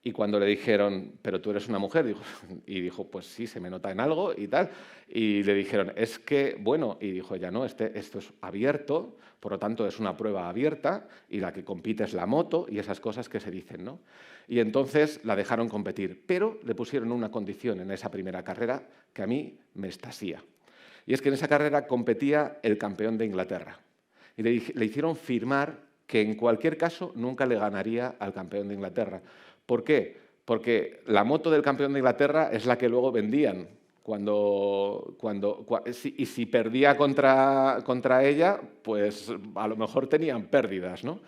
y cuando le dijeron, pero tú eres una mujer, dijo, pues sí, se me nota en algo y tal. Y le dijeron, es que, bueno, y dijo ella, no, esto es abierto, por lo tanto es una prueba abierta y la que compite es la moto y esas cosas que se dicen, ¿no? Y entonces la dejaron competir, pero le pusieron una condición en esa primera carrera que a mí me extasía. Y es que en esa carrera competía el campeón de Inglaterra. Y le hicieron firmar que en cualquier caso nunca le ganaría al campeón de Inglaterra. ¿Por qué? Porque la moto del campeón de Inglaterra es la que luego vendían. Y si perdía contra ella, pues a lo mejor tenían pérdidas, ¿no?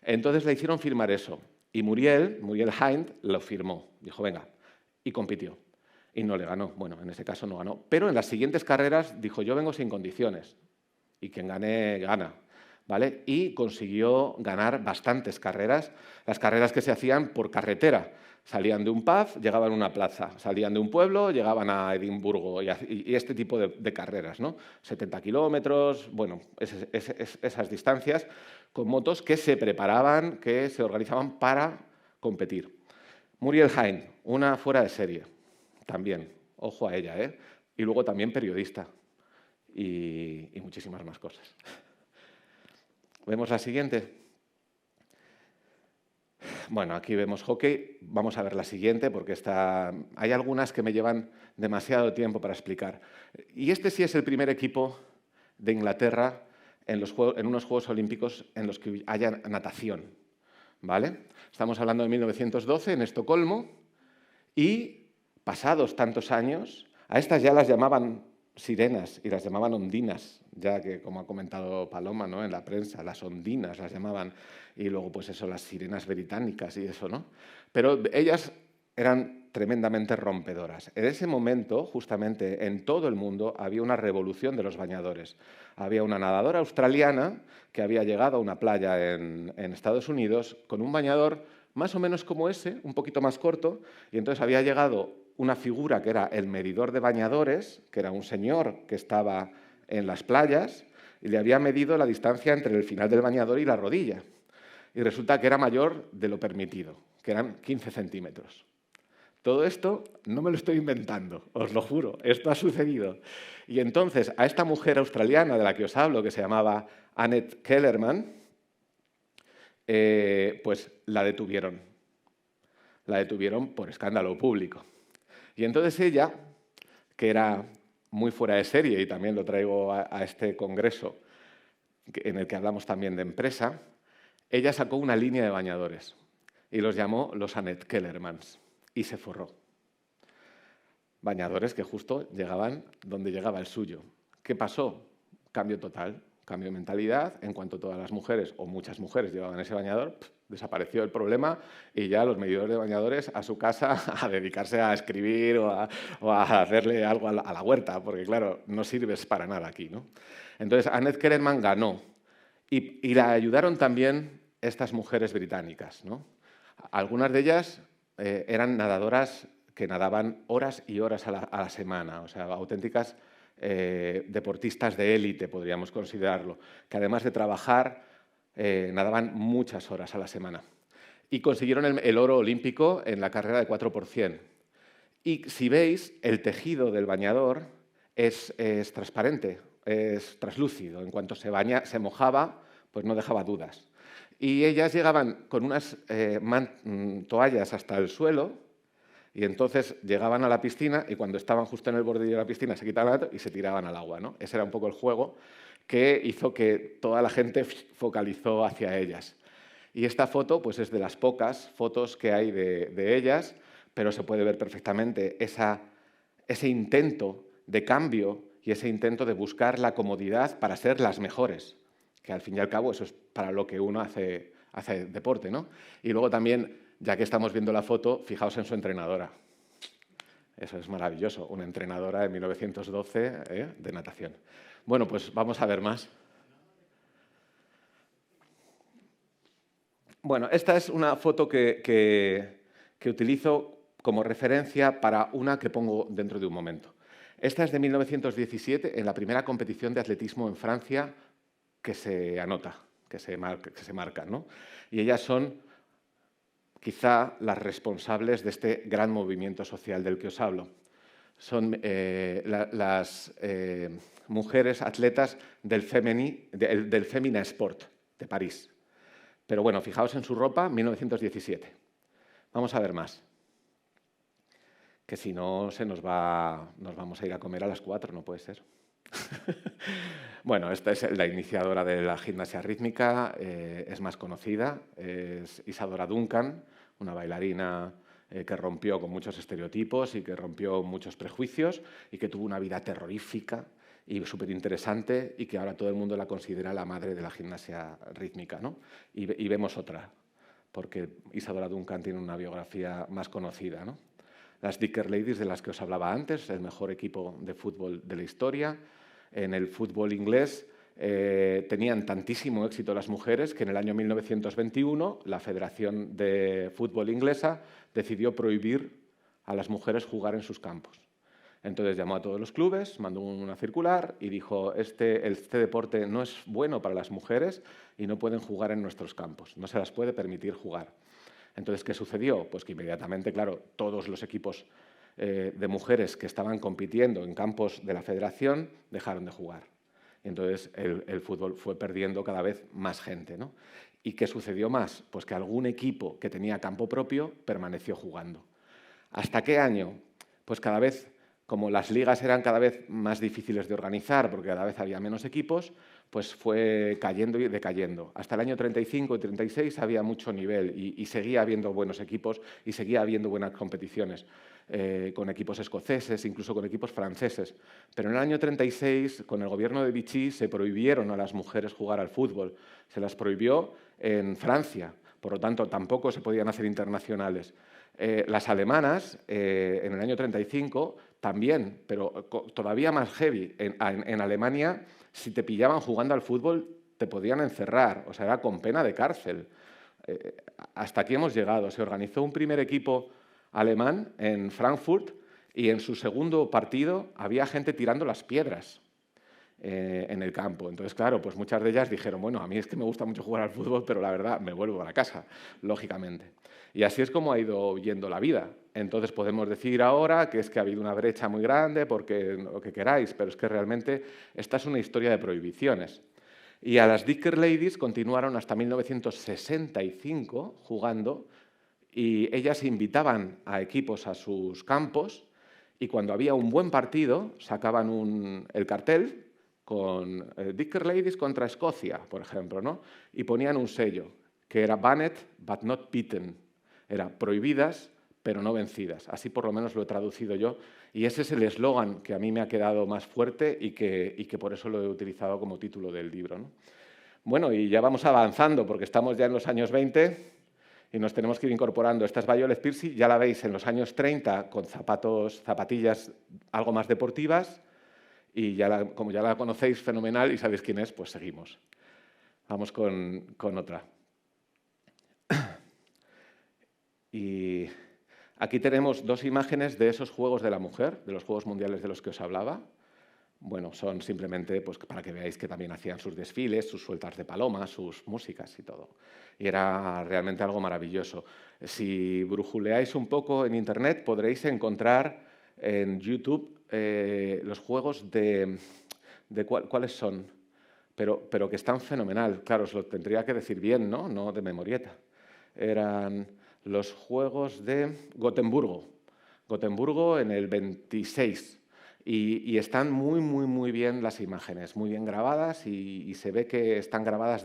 Entonces le hicieron firmar eso. Y Muriel Hind lo firmó. Dijo, venga, y compitió. Y no le ganó. Bueno, en ese caso no ganó. Pero en las siguientes carreras dijo, yo vengo sin condiciones. Y quien gane, gana. ¿Vale? Y consiguió ganar bastantes carreras, las carreras que se hacían por carretera. Salían de un pub, llegaban a una plaza, salían de un pueblo, llegaban a Edimburgo y este tipo de carreras, ¿no? 70 kilómetros, bueno, esas distancias con motos que se preparaban, que se organizaban para competir. Muriel Hind, una fuera de serie, también, ojo a ella, ¿eh? Y luego también periodista y muchísimas más cosas. ¿Vemos la siguiente? Bueno, aquí vemos hockey. Vamos a ver la siguiente porque hay algunas que me llevan demasiado tiempo para explicar. Y este sí es el primer equipo de Inglaterra en unos Juegos Olímpicos en los que haya natación. ¿Vale? Estamos hablando de 1912 en Estocolmo y pasados tantos años, a estas ya las llamaban sirenas y las llamaban ondinas, ya que, como ha comentado Paloma, ¿no?, en la prensa, las ondinas las llamaban, y luego pues eso, las sirenas británicas y eso, ¿no? Pero ellas eran tremendamente rompedoras. En ese momento, justamente, en todo el mundo había una revolución de los bañadores. Había una nadadora australiana que había llegado a una playa en Estados Unidos con un bañador más o menos como ese, un poquito más corto, y entonces había llegado una figura que era el medidor de bañadores, que era un señor que estaba en las playas, y le había medido la distancia entre el final del bañador y la rodilla. Y resulta que era mayor de lo permitido, que eran 15 centímetros. Todo esto no me lo estoy inventando, os lo juro, esto ha sucedido. Y entonces a esta mujer australiana de la que os hablo, que se llamaba Annette Kellerman, pues la detuvieron. La detuvieron por escándalo público. Y entonces ella, que era muy fuera de serie, y también lo traigo a este congreso en el que hablamos también de empresa, ella sacó una línea de bañadores y los llamó los Annette Kellermans y se forró. Bañadores que justo llegaban donde llegaba el suyo. ¿Qué pasó? Cambio total, cambio de mentalidad. En cuanto todas las mujeres, o muchas mujeres, llevaban ese bañador, desapareció el problema y ya los medidores de bañadores a su casa a dedicarse a escribir o a hacerle algo a la huerta, porque claro, no sirves para nada aquí, ¿no? Entonces, Annette Kellerman ganó y la ayudaron también estas mujeres británicas, ¿no? Algunas de ellas eran nadadoras que nadaban horas y horas a la semana, o sea, auténticas deportistas de élite, podríamos considerarlo, que además de trabajar, nadaban muchas horas a la semana. Y consiguieron el oro olímpico en la carrera de 4x100. Y si veis, el tejido del bañador es transparente, es translúcido. En cuanto se mojaba, pues no dejaba dudas. Y ellas llegaban con unas toallas hasta el suelo y entonces llegaban a la piscina y cuando estaban justo en el borde de la piscina se quitaban y se tiraban al agua, ¿no? Ese era un poco el juego que hizo que toda la gente focalizó hacia ellas. Y esta foto pues, es de las pocas fotos que hay de ellas, pero se puede ver perfectamente ese intento de cambio y ese intento de buscar la comodidad para ser las mejores, que al fin y al cabo eso es para lo que uno hace deporte, ¿no? Y luego también, ya que estamos viendo la foto, fijaos en su entrenadora. Eso es maravilloso, una entrenadora de 1912 de natación. Bueno, pues vamos a ver más. Bueno, esta es una foto que utilizo como referencia para una que pongo dentro de un momento. Esta es de 1917, en la primera competición de atletismo en Francia que se anota, que se marca, ¿no? Y ellas son quizá las responsables de este gran movimiento social del que os hablo. Son las mujeres atletas del Femina Sport de París. Pero bueno, fijaos en su ropa, 1917. Vamos a ver más. Que si no, nos vamos a ir a comer a las 4, no puede ser. Bueno, esta es la iniciadora de la gimnasia rítmica, es más conocida, es Isadora Duncan, una bailarina que rompió con muchos estereotipos y que rompió muchos prejuicios y que tuvo una vida terrorífica y súper interesante y que ahora todo el mundo la considera la madre de la gimnasia rítmica, ¿no? Y vemos otra, porque Isadora Duncan tiene una biografía más conocida, ¿no? Las Dicker Ladies, de las que os hablaba antes, el mejor equipo de fútbol de la historia. En el fútbol inglés tenían tantísimo éxito las mujeres que en el año 1921 la Federación de Fútbol Inglesa decidió prohibir a las mujeres jugar en sus campos. Entonces llamó a todos los clubes, mandó una circular y dijo este deporte no es bueno para las mujeres y no pueden jugar en nuestros campos, no se las puede permitir jugar. Entonces, ¿qué sucedió? Pues que inmediatamente, claro, todos los equipos de mujeres que estaban compitiendo en campos de la federación dejaron de jugar. Y entonces el fútbol fue perdiendo cada vez más gente, ¿no? ¿Y qué sucedió más? Pues que algún equipo que tenía campo propio permaneció jugando. ¿Hasta qué año? Pues cada vez, como las ligas eran cada vez más difíciles de organizar, porque cada vez había menos equipos, pues fue cayendo y decayendo. Hasta el año 35 y 36 había mucho nivel y seguía habiendo buenos equipos y seguía habiendo buenas competiciones, con equipos escoceses, incluso con equipos franceses. Pero en el año 36, con el gobierno de Vichy, se prohibieron a las mujeres jugar al fútbol. Se las prohibió en Francia, por lo tanto tampoco se podían hacer internacionales. Las alemanas, en el año 35, también, pero todavía más heavy. En Alemania, si te pillaban jugando al fútbol, te podían encerrar, o sea, era con pena de cárcel. Hasta aquí hemos llegado. Se organizó un primer equipo alemán en Frankfurt y en su segundo partido había gente tirando las piedras en el campo. Entonces, claro, pues muchas de ellas dijeron, bueno, a mí es que me gusta mucho jugar al fútbol, pero la verdad me vuelvo a la casa, lógicamente. Y así es como ha ido yendo la vida. Entonces podemos decir ahora que es que ha habido una brecha muy grande, porque lo que queráis, pero es que realmente esta es una historia de prohibiciones. Y a las Dicker Ladies continuaron hasta 1965 jugando y ellas invitaban a equipos a sus campos y cuando había un buen partido sacaban el cartel con Dicker Ladies contra Escocia, por ejemplo, ¿no? Y ponían un sello que era Banned but not beaten. Era prohibidas pero no vencidas. Así por lo menos lo he traducido yo. Y ese es el eslogan que a mí me ha quedado más fuerte y que por eso lo he utilizado como título del libro, ¿no? Bueno, y ya vamos avanzando porque estamos ya en los años 20 y nos tenemos que ir incorporando. Esta es Violet Piercy, ya la veis en los años 30 con zapatillas algo más deportivas y como ya la conocéis fenomenal y sabéis quién es, pues seguimos. Vamos con otra. Y aquí tenemos dos imágenes de esos Juegos de la Mujer, de los Juegos Mundiales de los que os hablaba. Bueno, son simplemente pues, para que veáis que también hacían sus desfiles, sus sueltas de palomas, sus músicas y todo. Y era realmente algo maravilloso. Si brujuleáis un poco en Internet, podréis encontrar en YouTube los juegos ¿cuáles son? Pero que están fenomenal. Claro, os lo tendría que decir bien, ¿no? No de memorieta. Eran los Juegos de Gotemburgo. Gotemburgo en el 26. Y están muy bien las imágenes, muy bien grabadas y se ve que están grabadas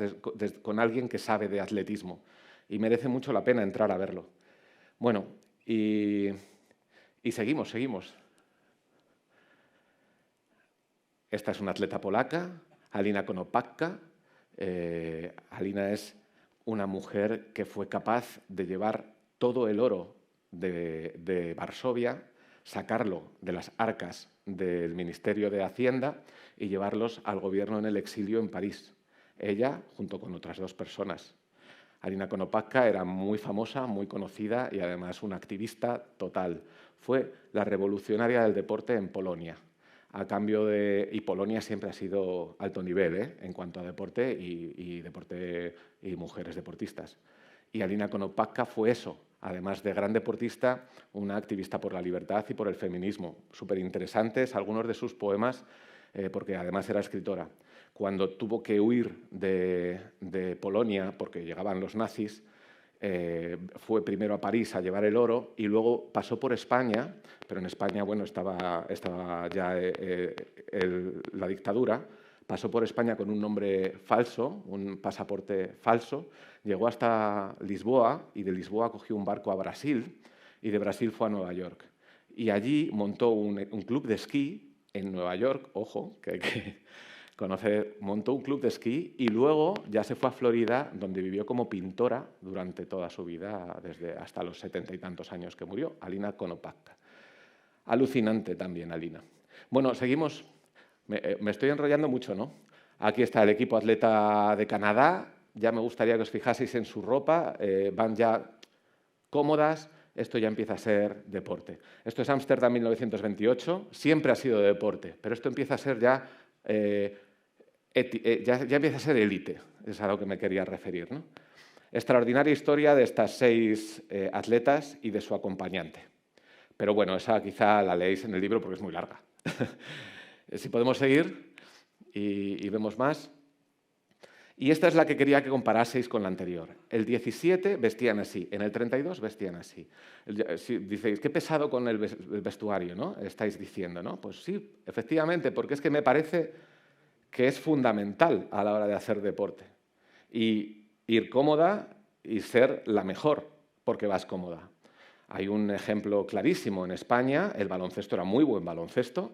con alguien que sabe de atletismo. Y merece mucho la pena entrar a verlo. Bueno, y seguimos. Esta es una atleta polaca, Halina Konopacka. Halina es una mujer que fue capaz de llevar todo el oro de Varsovia, sacarlo de las arcas del Ministerio de Hacienda y llevarlos al gobierno en el exilio en París. Ella, junto con otras dos personas. Halina Konopacka era muy famosa, muy conocida y además una activista total. Fue la revolucionaria del deporte en Polonia. Y Polonia siempre ha sido alto nivel en cuanto a deporte y mujeres deportistas. Y Halina Konopacka fue eso, además de gran deportista, una activista por la libertad y por el feminismo. Súper interesantes algunos de sus poemas, porque además era escritora. Cuando tuvo que huir de Polonia, porque llegaban los nazis, fue primero a París a llevar el oro y luego pasó por España, pero en España bueno, estaba ya la dictadura, pasó por España con un nombre falso, un pasaporte falso, llegó hasta Lisboa y de Lisboa cogió un barco a Brasil y de Brasil fue a Nueva York. Y allí montó un club de esquí en Nueva York, ojo, que hay que conocer, montó un club de esquí y luego ya se fue a Florida, donde vivió como pintora durante toda su vida, hasta los 70 y tantos años que murió, Halina Konopacka. Alucinante también, Halina. Bueno, seguimos. Me estoy enrollando mucho, ¿no? Aquí está el equipo atleta de Canadá. Ya me gustaría que os fijaseis en su ropa. Van ya cómodas. Esto ya empieza a ser deporte. Esto es Ámsterdam 1928. Siempre ha sido deporte, pero esto empieza a ser ya empieza a ser élite. Es a lo que me quería referir, ¿no? Extraordinaria historia de estas 6 atletas y de su acompañante. Pero bueno, esa quizá la leéis en el libro porque es muy larga. Si podemos seguir y vemos más. Y esta es la que quería que comparaseis con la anterior. El 17 vestían así, en el 32 vestían así. Si diceis, qué pesado con el vestuario, ¿no? Estáis diciendo, ¿no? Pues sí, efectivamente, porque es que me parece que es fundamental a la hora de hacer deporte. Y ir cómoda y ser la mejor, porque vas cómoda. Hay un ejemplo clarísimo en España, el baloncesto era muy buen baloncesto.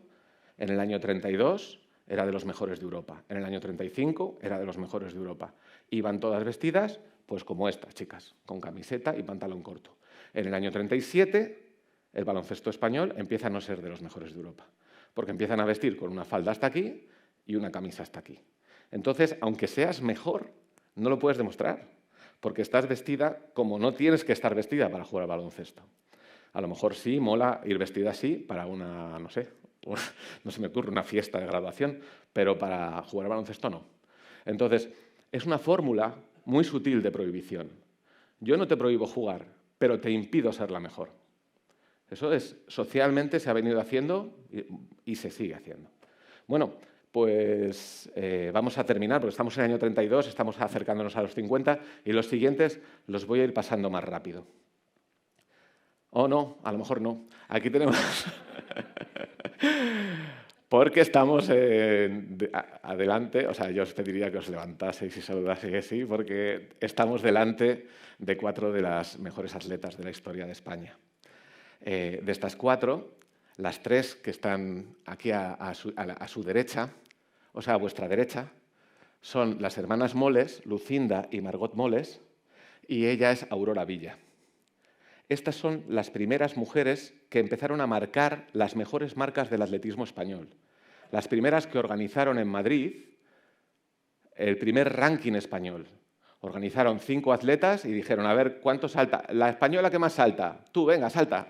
En el año 32 era de los mejores de Europa. En el año 35 era de los mejores de Europa. Iban todas vestidas, pues como estas chicas, con camiseta y pantalón corto. En el año 37, el baloncesto español empieza a no ser de los mejores de Europa, porque empiezan a vestir con una falda hasta aquí y una camisa hasta aquí. Entonces, aunque seas mejor, no lo puedes demostrar, porque estás vestida como no tienes que estar vestida para jugar al baloncesto. A lo mejor sí, mola ir vestida así para una, no sé, no se me ocurre, una fiesta de graduación, pero para jugar al baloncesto no. Entonces, es una fórmula muy sutil de prohibición. Yo no te prohíbo jugar, pero te impido ser la mejor. Eso es, socialmente se ha venido haciendo y se sigue haciendo. Bueno, pues vamos a terminar, porque estamos en el año 32, estamos acercándonos a los 50, y los siguientes los voy a ir pasando más rápido. O no, a lo mejor no. Aquí tenemos... Porque estamos adelante, o sea, yo os pediría que os levantaseis y saludaseis así, porque estamos delante de 4 de las mejores atletas de la historia de España. De estas 4, las 3 que están aquí a su derecha, o sea, a vuestra derecha, son las hermanas Moles, Lucinda y Margot Moles, y ella es Aurora Villa. Estas son las primeras mujeres que empezaron a marcar las mejores marcas del atletismo español. Las primeras que organizaron en Madrid el primer ranking español. Organizaron 5 atletas y dijeron, a ver, ¿cuánto salta? La española que más salta. Tú, venga, salta.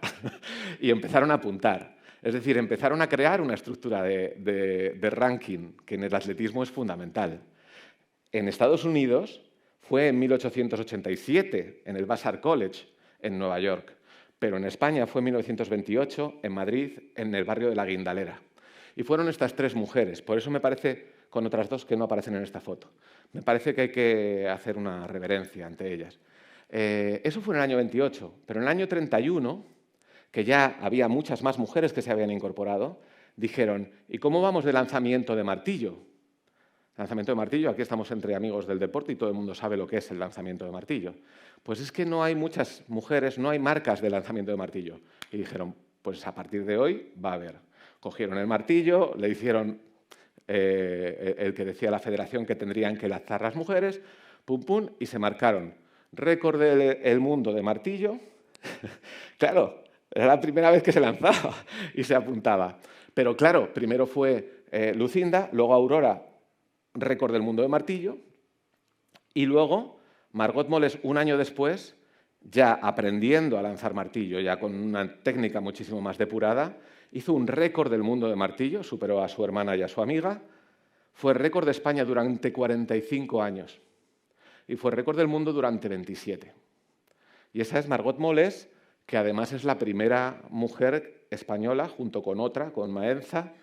Y empezaron a apuntar. Es decir, empezaron a crear una estructura de ranking, que en el atletismo es fundamental. En Estados Unidos fue en 1887, en el Vassar College, en Nueva York. Pero en España fue en 1928, en Madrid, en el barrio de La Guindalera. Y fueron estas 3 mujeres. Por eso me parece, con otras 2 que no aparecen en esta foto, me parece que hay que hacer una reverencia ante ellas. Eso fue en el año 28, pero en el año 31, que ya había muchas más mujeres que se habían incorporado, dijeron, ¿y cómo vamos de lanzamiento de martillo? Lanzamiento de martillo, aquí estamos entre amigos del deporte y todo el mundo sabe lo que es el lanzamiento de martillo. Pues es que no hay muchas mujeres, no hay marcas de lanzamiento de martillo. Y dijeron, pues a partir de hoy va a haber. Cogieron el martillo, le hicieron el que decía la federación que tendrían que lanzar las mujeres, pum, pum, y se marcaron récord del mundo de martillo. Claro, era la primera vez que se lanzaba y se apuntaba. Pero claro, primero fue Lucinda, luego Aurora, récord del mundo de martillo, y luego Margot Moles, un año después, ya aprendiendo a lanzar martillo, ya con una técnica muchísimo más depurada, hizo un récord del mundo de martillo, superó a su hermana y a su amiga, fue récord de España durante 45 años y fue récord del mundo durante 27. Y esa es Margot Moles, que además es la primera mujer española, junto con otra, con Maenza,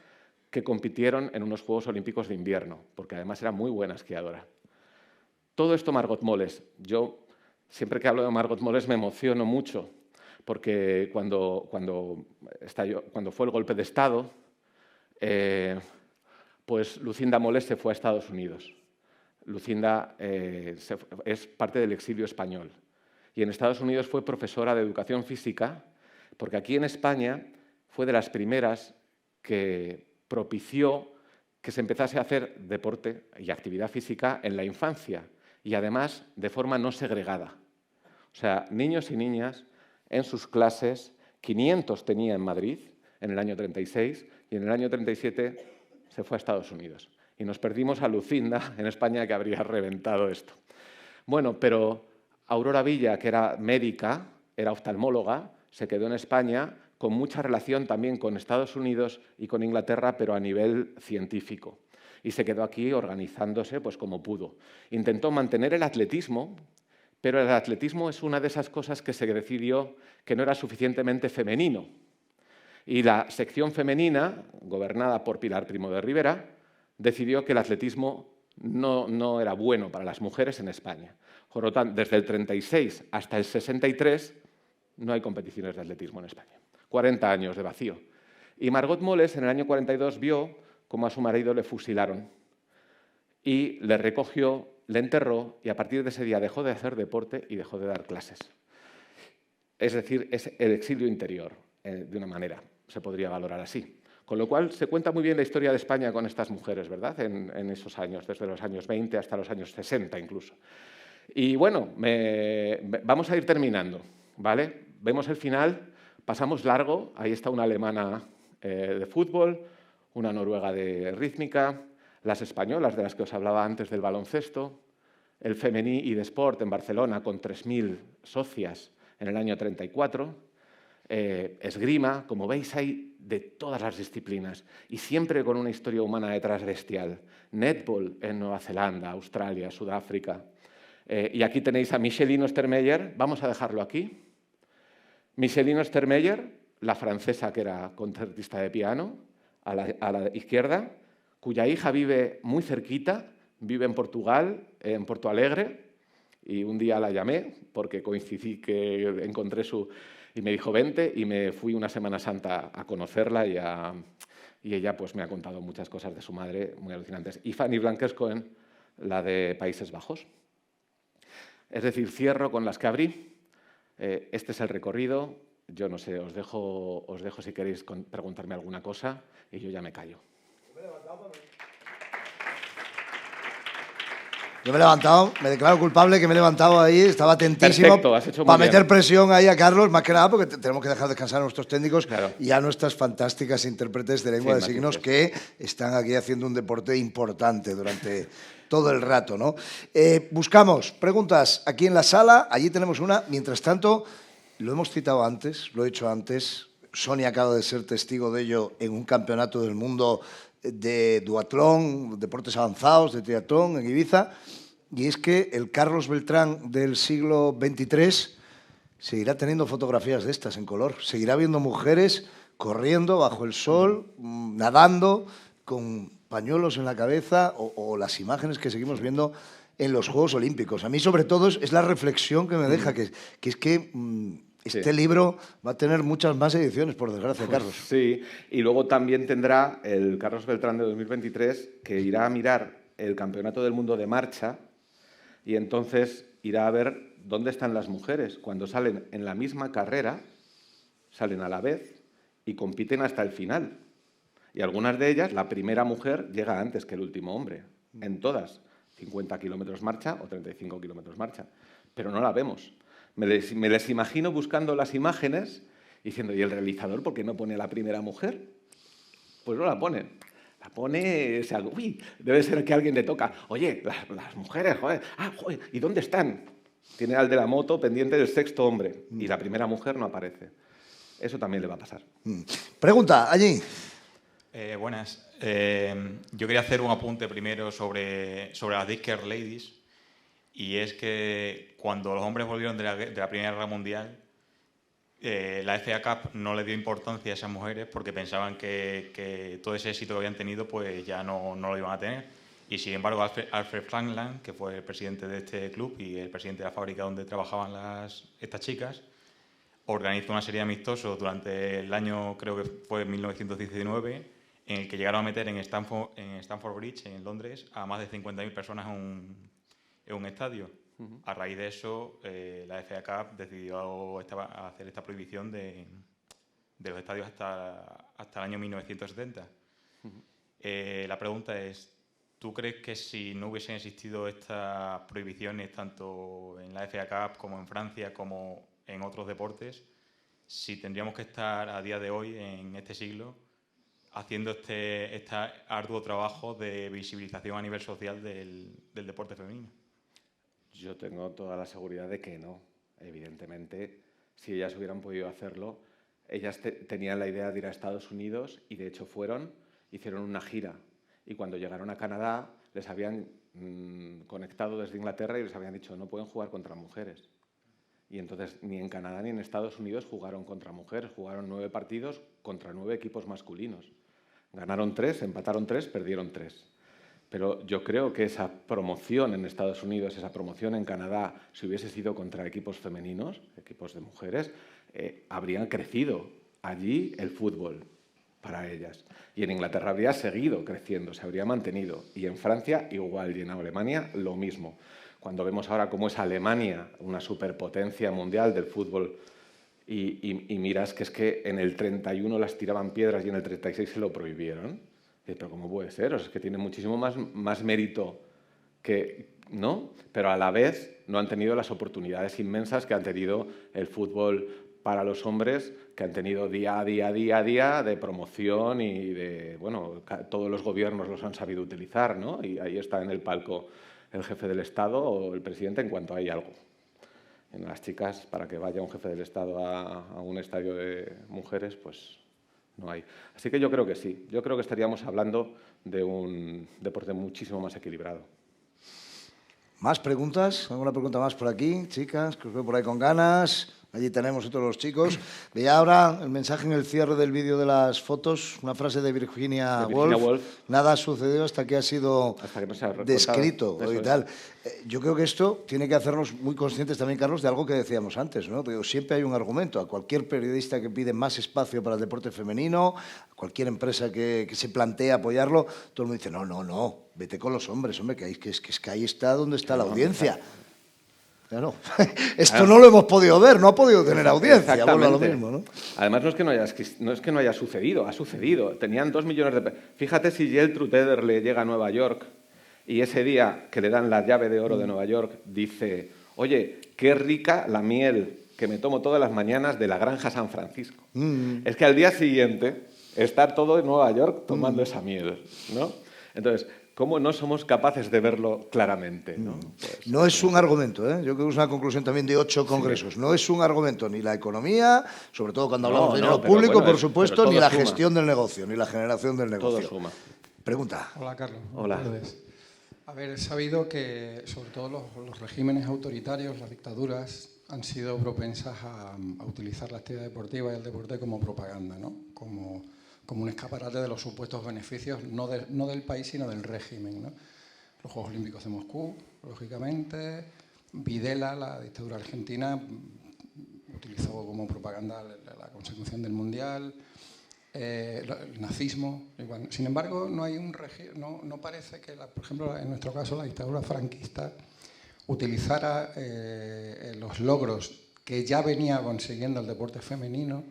que compitieron en unos Juegos Olímpicos de invierno, porque además era muy buena esquiadora. Todo esto Margot Moles. Yo, siempre que hablo de Margot Moles, me emociono mucho, porque cuando fue el golpe de Estado, pues Lucinda Moles se fue a Estados Unidos. Lucinda es parte del exilio español. Y en Estados Unidos fue profesora de educación física, porque aquí en España fue de las primeras que propició que se empezase a hacer deporte y actividad física en la infancia y además de forma no segregada. O sea, niños y niñas en sus clases, 500 tenía en Madrid en el año 36 y en el año 37 se fue a Estados Unidos. Y nos perdimos a Lucinda en España, que habría reventado esto. Bueno, pero Aurora Villa, que era médica, era oftalmóloga, se quedó en España con mucha relación también con Estados Unidos y con Inglaterra, pero a nivel científico. Y se quedó aquí organizándose pues, como pudo. Intentó mantener el atletismo, pero el atletismo es una de esas cosas que se decidió que no era suficientemente femenino. Y la sección femenina, gobernada por Pilar Primo de Rivera, decidió que el atletismo no era bueno para las mujeres en España. Por lo tanto, desde el 36 hasta el 63 no hay competiciones de atletismo en España. 40 años de vacío. Y Margot Moles en el año 42 vio cómo a su marido le fusilaron y le recogió, le enterró y a partir de ese día dejó de hacer deporte y dejó de dar clases. Es decir, es el exilio interior, de una manera, se podría valorar así. Con lo cual, se cuenta muy bien la historia de España con estas mujeres, ¿verdad? En esos años, desde los años 20 hasta los años 60 incluso. Y bueno, vamos a ir terminando, ¿vale? Vemos el final, pasamos largo, ahí está una alemana de fútbol, una noruega de rítmica, las españolas de las que os hablaba antes del baloncesto, el Femení y de Sport en Barcelona con 3.000 socias en el año 34, esgrima, como veis hay de todas las disciplinas y siempre con una historia humana detrás bestial. Netball en Nueva Zelanda, Australia, Sudáfrica. Y aquí tenéis a Micheline Ostermeyer, vamos a dejarlo aquí. Micheline Ostermeyer, la francesa que era concertista de piano, a la izquierda, cuya hija vive muy cerquita, vive en Portugal, en Porto Alegre, y un día la llamé porque coincidí que encontré y me dijo vente, y me fui una Semana Santa a conocerla y ella pues me ha contado muchas cosas de su madre muy alucinantes. Y Fanny Blankers-Koen, la de Países Bajos. Es decir, cierro con las que abrí. Este es el recorrido. Yo no sé, os dejo si queréis preguntarme alguna cosa y yo ya me callo. Yo me he levantado, me declaro culpable que me he levantado ahí, estaba atentísimo para meter presión ahí a Carlos, más que nada porque tenemos que dejar descansar a nuestros técnicos y a nuestras fantásticas intérpretes de lengua de signos que están aquí haciendo un deporte importante durante todo el rato, ¿no? Buscamos preguntas aquí en la sala, allí tenemos una. Mientras tanto, lo hemos citado antes, lo he dicho antes, Sonia acaba de ser testigo de ello en un campeonato del mundo de duatlón, deportes avanzados, de triatlón en Ibiza, y es que el Carlos Beltrán del siglo XXIII seguirá teniendo fotografías de estas en color, seguirá viendo mujeres corriendo bajo el sol, nadando, con pañuelos en la cabeza o las imágenes que seguimos viendo en los Juegos Olímpicos. A mí, sobre todo, es la reflexión que me deja, que es que este libro va a tener muchas más ediciones, por desgracia, Carlos. Sí, y luego también tendrá el Carlos Beltrán de 2023, que irá a mirar el Campeonato del Mundo de marcha y entonces irá a ver dónde están las mujeres. Cuando salen en la misma carrera, salen a la vez y compiten hasta el final. Y algunas de ellas, la primera mujer llega antes que el último hombre, en todas, 50 kilómetros marcha o 35 kilómetros marcha, pero no la vemos. Me les imagino buscando las imágenes diciendo, ¿y el realizador por qué no pone a la primera mujer? Pues no la pone. La pone, uy, debe ser que a alguien le toca. Oye, las mujeres, joder, joder, ¿y dónde están? Tiene al de la moto pendiente del sexto hombre y la primera mujer no aparece. Eso también le va a pasar. Pregunta, allí. Buenas. Yo quería hacer un apunte primero sobre las Dicker Ladies. Y es que cuando los hombres volvieron de la Primera Guerra Mundial, la FA Cup no le dio importancia a esas mujeres porque pensaban que todo ese éxito que habían tenido pues ya no lo iban a tener. Y sin embargo, Alfred Frankland, que fue el presidente de este club y el presidente de la fábrica donde trabajaban estas chicas, organizó una serie de amistosos durante el año, creo que fue 1919, en el que llegaron a meter en Stamford Bridge, en Londres, a más de 50.000 personas en un estadio. A raíz de eso, la FA Cup decidió hacer esta prohibición de los estadios hasta el año 1970. La pregunta es, ¿tú crees que si no hubiesen existido estas prohibiciones tanto en la FA Cup como en Francia como en otros deportes, si tendríamos que estar a día de hoy, en este siglo, haciendo este arduo trabajo de visibilización a nivel social del deporte femenino? Yo tengo toda la seguridad de que no. Evidentemente, si ellas hubieran podido hacerlo, ellas tenían la idea de ir a Estados Unidos y de hecho hicieron una gira. Y cuando llegaron a Canadá, les habían conectado desde Inglaterra y les habían dicho no pueden jugar contra mujeres. Y entonces ni en Canadá ni en Estados Unidos jugaron contra mujeres, jugaron 9 partidos contra 9 equipos masculinos. Ganaron 3, empataron 3, perdieron 3. Pero yo creo que esa promoción en Estados Unidos, esa promoción en Canadá, si hubiese sido contra equipos femeninos, equipos de mujeres, habrían crecido allí el fútbol para ellas. Y en Inglaterra habría seguido creciendo, se habría mantenido. Y en Francia igual, y en Alemania lo mismo. Cuando vemos ahora cómo es Alemania una superpotencia mundial del fútbol y miras que es que en el 31 las tiraban piedras y en el 36 se lo prohibieron. Pero ¿cómo puede ser? O sea, es que tiene muchísimo más mérito que, ¿no? Pero a la vez no han tenido las oportunidades inmensas que han tenido el fútbol para los hombres, que han tenido día a día de promoción y de, bueno, todos los gobiernos los han sabido utilizar, ¿no? Y ahí está en el palco el jefe del Estado o el presidente en cuanto hay algo. En las chicas, para que vaya un jefe del Estado a un estadio de mujeres, pues no hay. Así que yo creo que sí. Yo creo que estaríamos hablando de un deporte muchísimo más equilibrado. ¿Más preguntas? ¿Alguna pregunta más por aquí? Chicas, que os veo por ahí con ganas. Allí tenemos otros los chicos. Veía ahora el mensaje en el cierre del vídeo de las fotos, una frase de Virginia Woolf. Nada sucedió hasta que ha sido descrito y tal. Yo creo que esto tiene que hacernos muy conscientes también, Carlos, de algo que decíamos antes, ¿no? Digo, siempre hay un argumento. A cualquier periodista que pide más espacio para el deporte femenino, a cualquier empresa que se plantea apoyarlo, todo el mundo dice, no, vete con los hombres, hombre, que es que ahí está donde está la audiencia. Claro. Esto no lo hemos podido ver, no ha podido tener audiencia. Exactamente. Bueno, lo mismo, ¿no? Además, no es que no haya sucedido, ha sucedido. Tenían 2 millones de... Fíjate si Gertrude Ederle llega a Nueva York y ese día que le dan la llave de oro de Nueva York dice, oye, qué rica la miel que me tomo todas las mañanas de la granja San Francisco. Es que al día siguiente está todo en Nueva York tomando esa miel, ¿no? Entonces, ¿cómo no somos capaces de verlo claramente? No, pues, no es un argumento, ¿eh? Yo creo que es una conclusión también de 8 congresos. Sí. No es un argumento ni la economía, sobre todo cuando hablamos de dinero público, bueno, por supuesto, ni la gestión del negocio, ni la generación del negocio. Todo suma. Pregunta. Hola, Carlos. Hola. A ver, he sabido que sobre todo los regímenes autoritarios, las dictaduras, han sido propensas a utilizar la actividad deportiva y el deporte como propaganda, ¿no? Como un escaparate de los supuestos beneficios, no del país, sino del régimen, ¿no? Los Juegos Olímpicos de Moscú, lógicamente, Videla, la dictadura argentina, utilizó como propaganda la consecución del Mundial, el nazismo. Igual. Sin embargo, no parece que, por ejemplo, en nuestro caso, la dictadura franquista utilizara los logros que ya venía consiguiendo el deporte femenino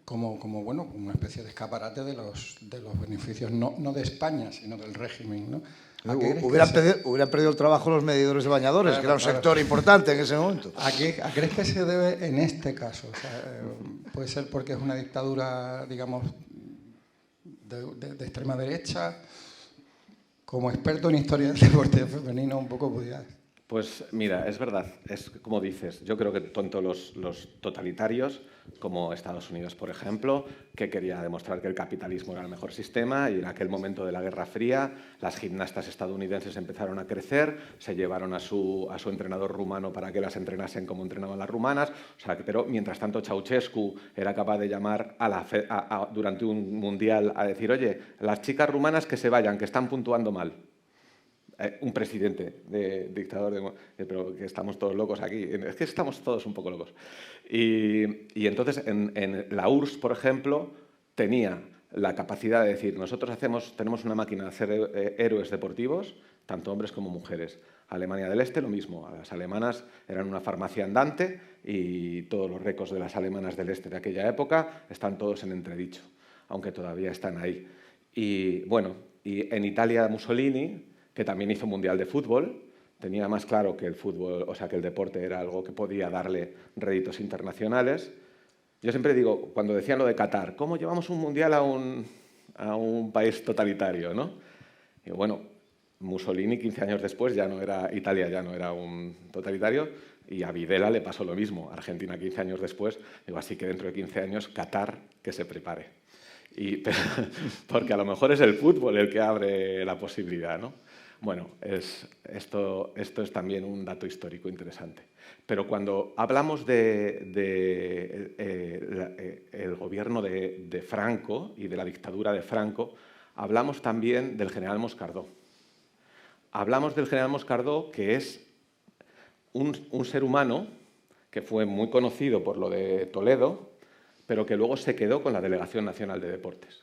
como bueno, una especie de escaparate de los beneficios, no de España, sino del régimen, ¿no? Hubieran perdido el trabajo los medidores de bañadores, que era un sector importante en ese momento. ¿A qué crees que se debe en este caso? O sea, puede ser porque es una dictadura, digamos, de extrema derecha. Como experto en historia del deporte femenino, un poco podías... Pues mira, es verdad, es como dices, yo creo que tanto los totalitarios como Estados Unidos, por ejemplo, que quería demostrar que el capitalismo era el mejor sistema y en aquel momento de la Guerra Fría las gimnastas estadounidenses empezaron a crecer, se llevaron a su entrenador rumano para que las entrenasen como entrenaban las rumanas, o sea, pero mientras tanto Ceausescu era capaz de llamar durante un mundial a decir, oye, las chicas rumanas que se vayan, que están puntuando mal. Un presidente dictador, pero que estamos todos locos aquí. Es que estamos todos un poco locos. Y entonces en la URSS, por ejemplo, tenía la capacidad de decir, nosotros tenemos una máquina de hacer héroes deportivos, tanto hombres como mujeres. Alemania del Este, lo mismo. Las alemanas eran una farmacia andante y todos los récords de las alemanas del Este de aquella época están todos en entredicho, aunque todavía están ahí. Y bueno, y en Italia Mussolini, que también hizo Mundial de Fútbol, tenía más claro que el fútbol, o sea, que el deporte era algo que podía darle réditos internacionales. Yo siempre digo, cuando decían lo de Qatar, ¿cómo llevamos un Mundial a un país totalitario, ¿no? Y bueno, Mussolini 15 años después Italia ya no era un totalitario y a Videla le pasó lo mismo. Argentina 15 años después, digo, así que dentro de 15 años Qatar que se prepare. Porque a lo mejor es el fútbol el que abre la posibilidad, ¿no? Bueno, esto es también un dato histórico interesante. Pero cuando hablamos del gobierno de Franco y de la dictadura de Franco, hablamos también del general Moscardó. Hablamos del general Moscardó, que es un ser humano que fue muy conocido por lo de Toledo, pero que luego se quedó con la Delegación Nacional de Deportes.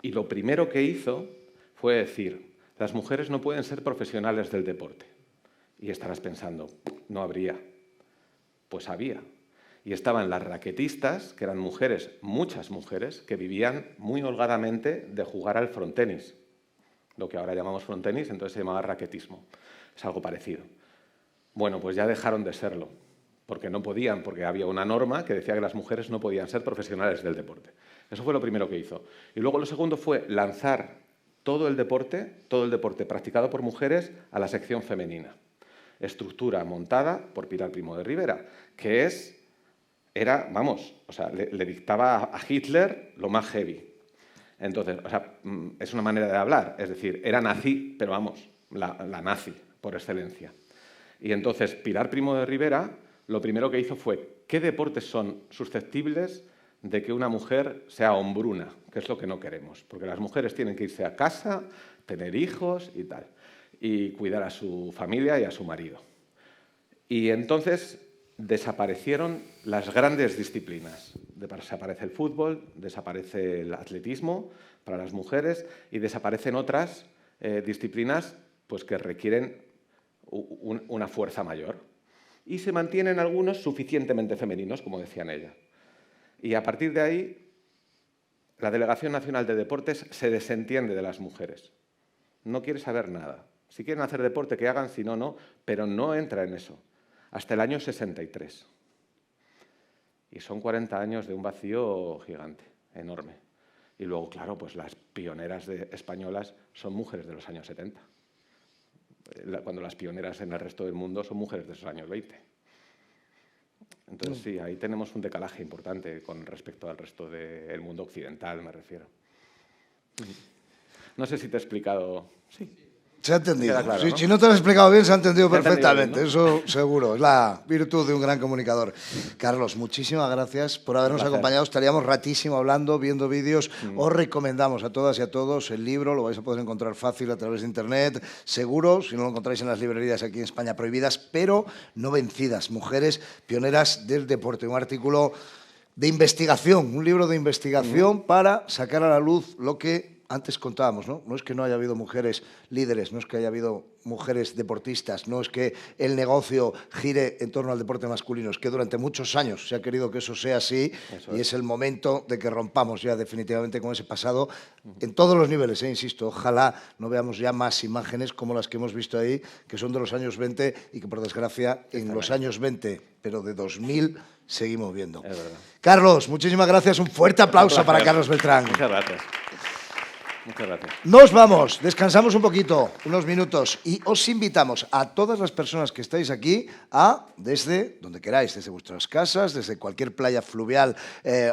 Y lo primero que hizo fue decir, las mujeres no pueden ser profesionales del deporte. Y estarás pensando, no habría. Pues había. Y estaban las raquetistas, que eran mujeres, muchas mujeres, que vivían muy holgadamente de jugar al frontenis. Lo que ahora llamamos frontenis, entonces se llamaba raquetismo. Es algo parecido. Bueno, pues ya dejaron de serlo, porque no podían, porque había una norma que decía que las mujeres no podían ser profesionales del deporte. Eso fue lo primero que hizo. Y luego lo segundo fue lanzar todo el deporte practicado por mujeres a la sección femenina. Estructura montada por Pilar Primo de Rivera, que le dictaba a Hitler lo más heavy. Entonces, es una manera de hablar, es decir, era nazi, pero vamos, la nazi por excelencia. Y entonces Pilar Primo de Rivera lo primero que hizo fue, ¿qué deportes son susceptibles de que una mujer sea hombruna? Que es lo que no queremos, porque las mujeres tienen que irse a casa, tener hijos y tal, y cuidar a su familia y a su marido. Y entonces desaparecieron las grandes disciplinas. Desaparece el fútbol, desaparece el atletismo para las mujeres y desaparecen otras disciplinas pues, que requieren una fuerza mayor. Y se mantienen algunos suficientemente femeninos, como decían ellas. Y a partir de ahí, la Delegación Nacional de Deportes se desentiende de las mujeres. No quiere saber nada. Si quieren hacer deporte, que hagan, si no, no, pero no entra en eso. Hasta el año 63. Y son 40 años de un vacío gigante, enorme. Y luego, claro, pues las pioneras españolas son mujeres de los años 70. Cuando las pioneras en el resto del mundo son mujeres de esos años 20. Entonces, sí, ahí tenemos un decalaje importante con respecto al resto del mundo occidental, me refiero. No sé si te he explicado... Sí. Se ha entendido. Claro, ¿no? Si no te lo has explicado bien, se ha entendido perfectamente. Bien, ¿no? Eso seguro. Es la virtud de un gran comunicador. Carlos, muchísimas gracias por habernos acompañado. Estaríamos ratísimo hablando, viendo vídeos. Os recomendamos a todas y a todos el libro. Lo vais a poder encontrar fácil a través de Internet. Seguro, si no lo encontráis en las librerías aquí en España, prohibidas, pero no vencidas. Mujeres pioneras del deporte. Un artículo de investigación, un libro de investigación para sacar a la luz lo que... Antes contábamos, ¿no? No es que no haya habido mujeres líderes, no es que haya habido mujeres deportistas, no es que el negocio gire en torno al deporte masculino, es que durante muchos años se ha querido que eso sea así y es el momento de que rompamos ya definitivamente con ese pasado en todos los niveles, insisto. Ojalá no veamos ya más imágenes como las que hemos visto ahí, que son de los años 20 y que por desgracia en los años 20, pero de 2000, seguimos viendo. Es verdad. Carlos, muchísimas gracias, un fuerte aplauso para Carlos Beltrán. Muchas gracias. Muchas gracias. Nos vamos, descansamos un poquito, unos minutos, y os invitamos a todas las personas que estáis aquí a, desde donde queráis, desde vuestras casas, desde cualquier playa fluvial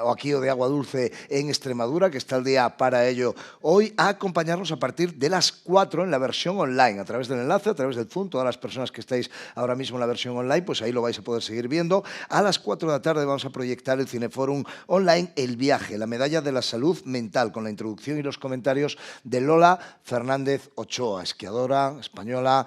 o aquí o de agua dulce en Extremadura, que está el día para ello hoy, a acompañarnos a partir de las 4 en la versión online, a través del enlace, a través del Zoom. Todas las personas que estáis ahora mismo en la versión online, pues ahí lo vais a poder seguir viendo. A las 4 de la tarde vamos a proyectar el Cineforum online El Viaje, la medalla de la salud mental, con la introducción y los comentarios de Lola Fernández Ochoa, esquiadora española,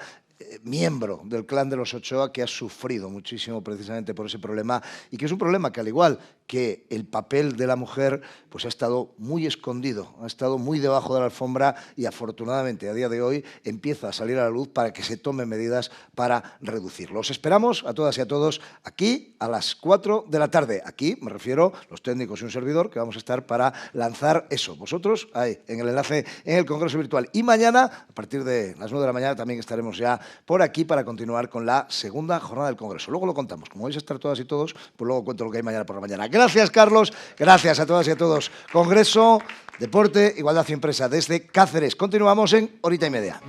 miembro del clan de los Ochoa, que ha sufrido muchísimo precisamente por ese problema y que es un problema que, al igual que el papel de la mujer, pues ha estado muy escondido, ha estado muy debajo de la alfombra y afortunadamente a día de hoy empieza a salir a la luz para que se tomen medidas para reducirlo. Os esperamos a todas y a todos aquí a las 4 de la tarde. Aquí me refiero los técnicos y un servidor que vamos a estar para lanzar eso. Vosotros ahí en el enlace en el Congreso Virtual. Y mañana, a partir de las 9 de la mañana, también estaremos ya por aquí para continuar con la segunda jornada del Congreso. Luego lo contamos. Como vais a estar todas y todos, pues luego cuento lo que hay mañana por la mañana. Gracias, Carlos. Gracias a todas y a todos. Congreso, Deporte, Igualdad y Empresa desde Cáceres. Continuamos en horita y media.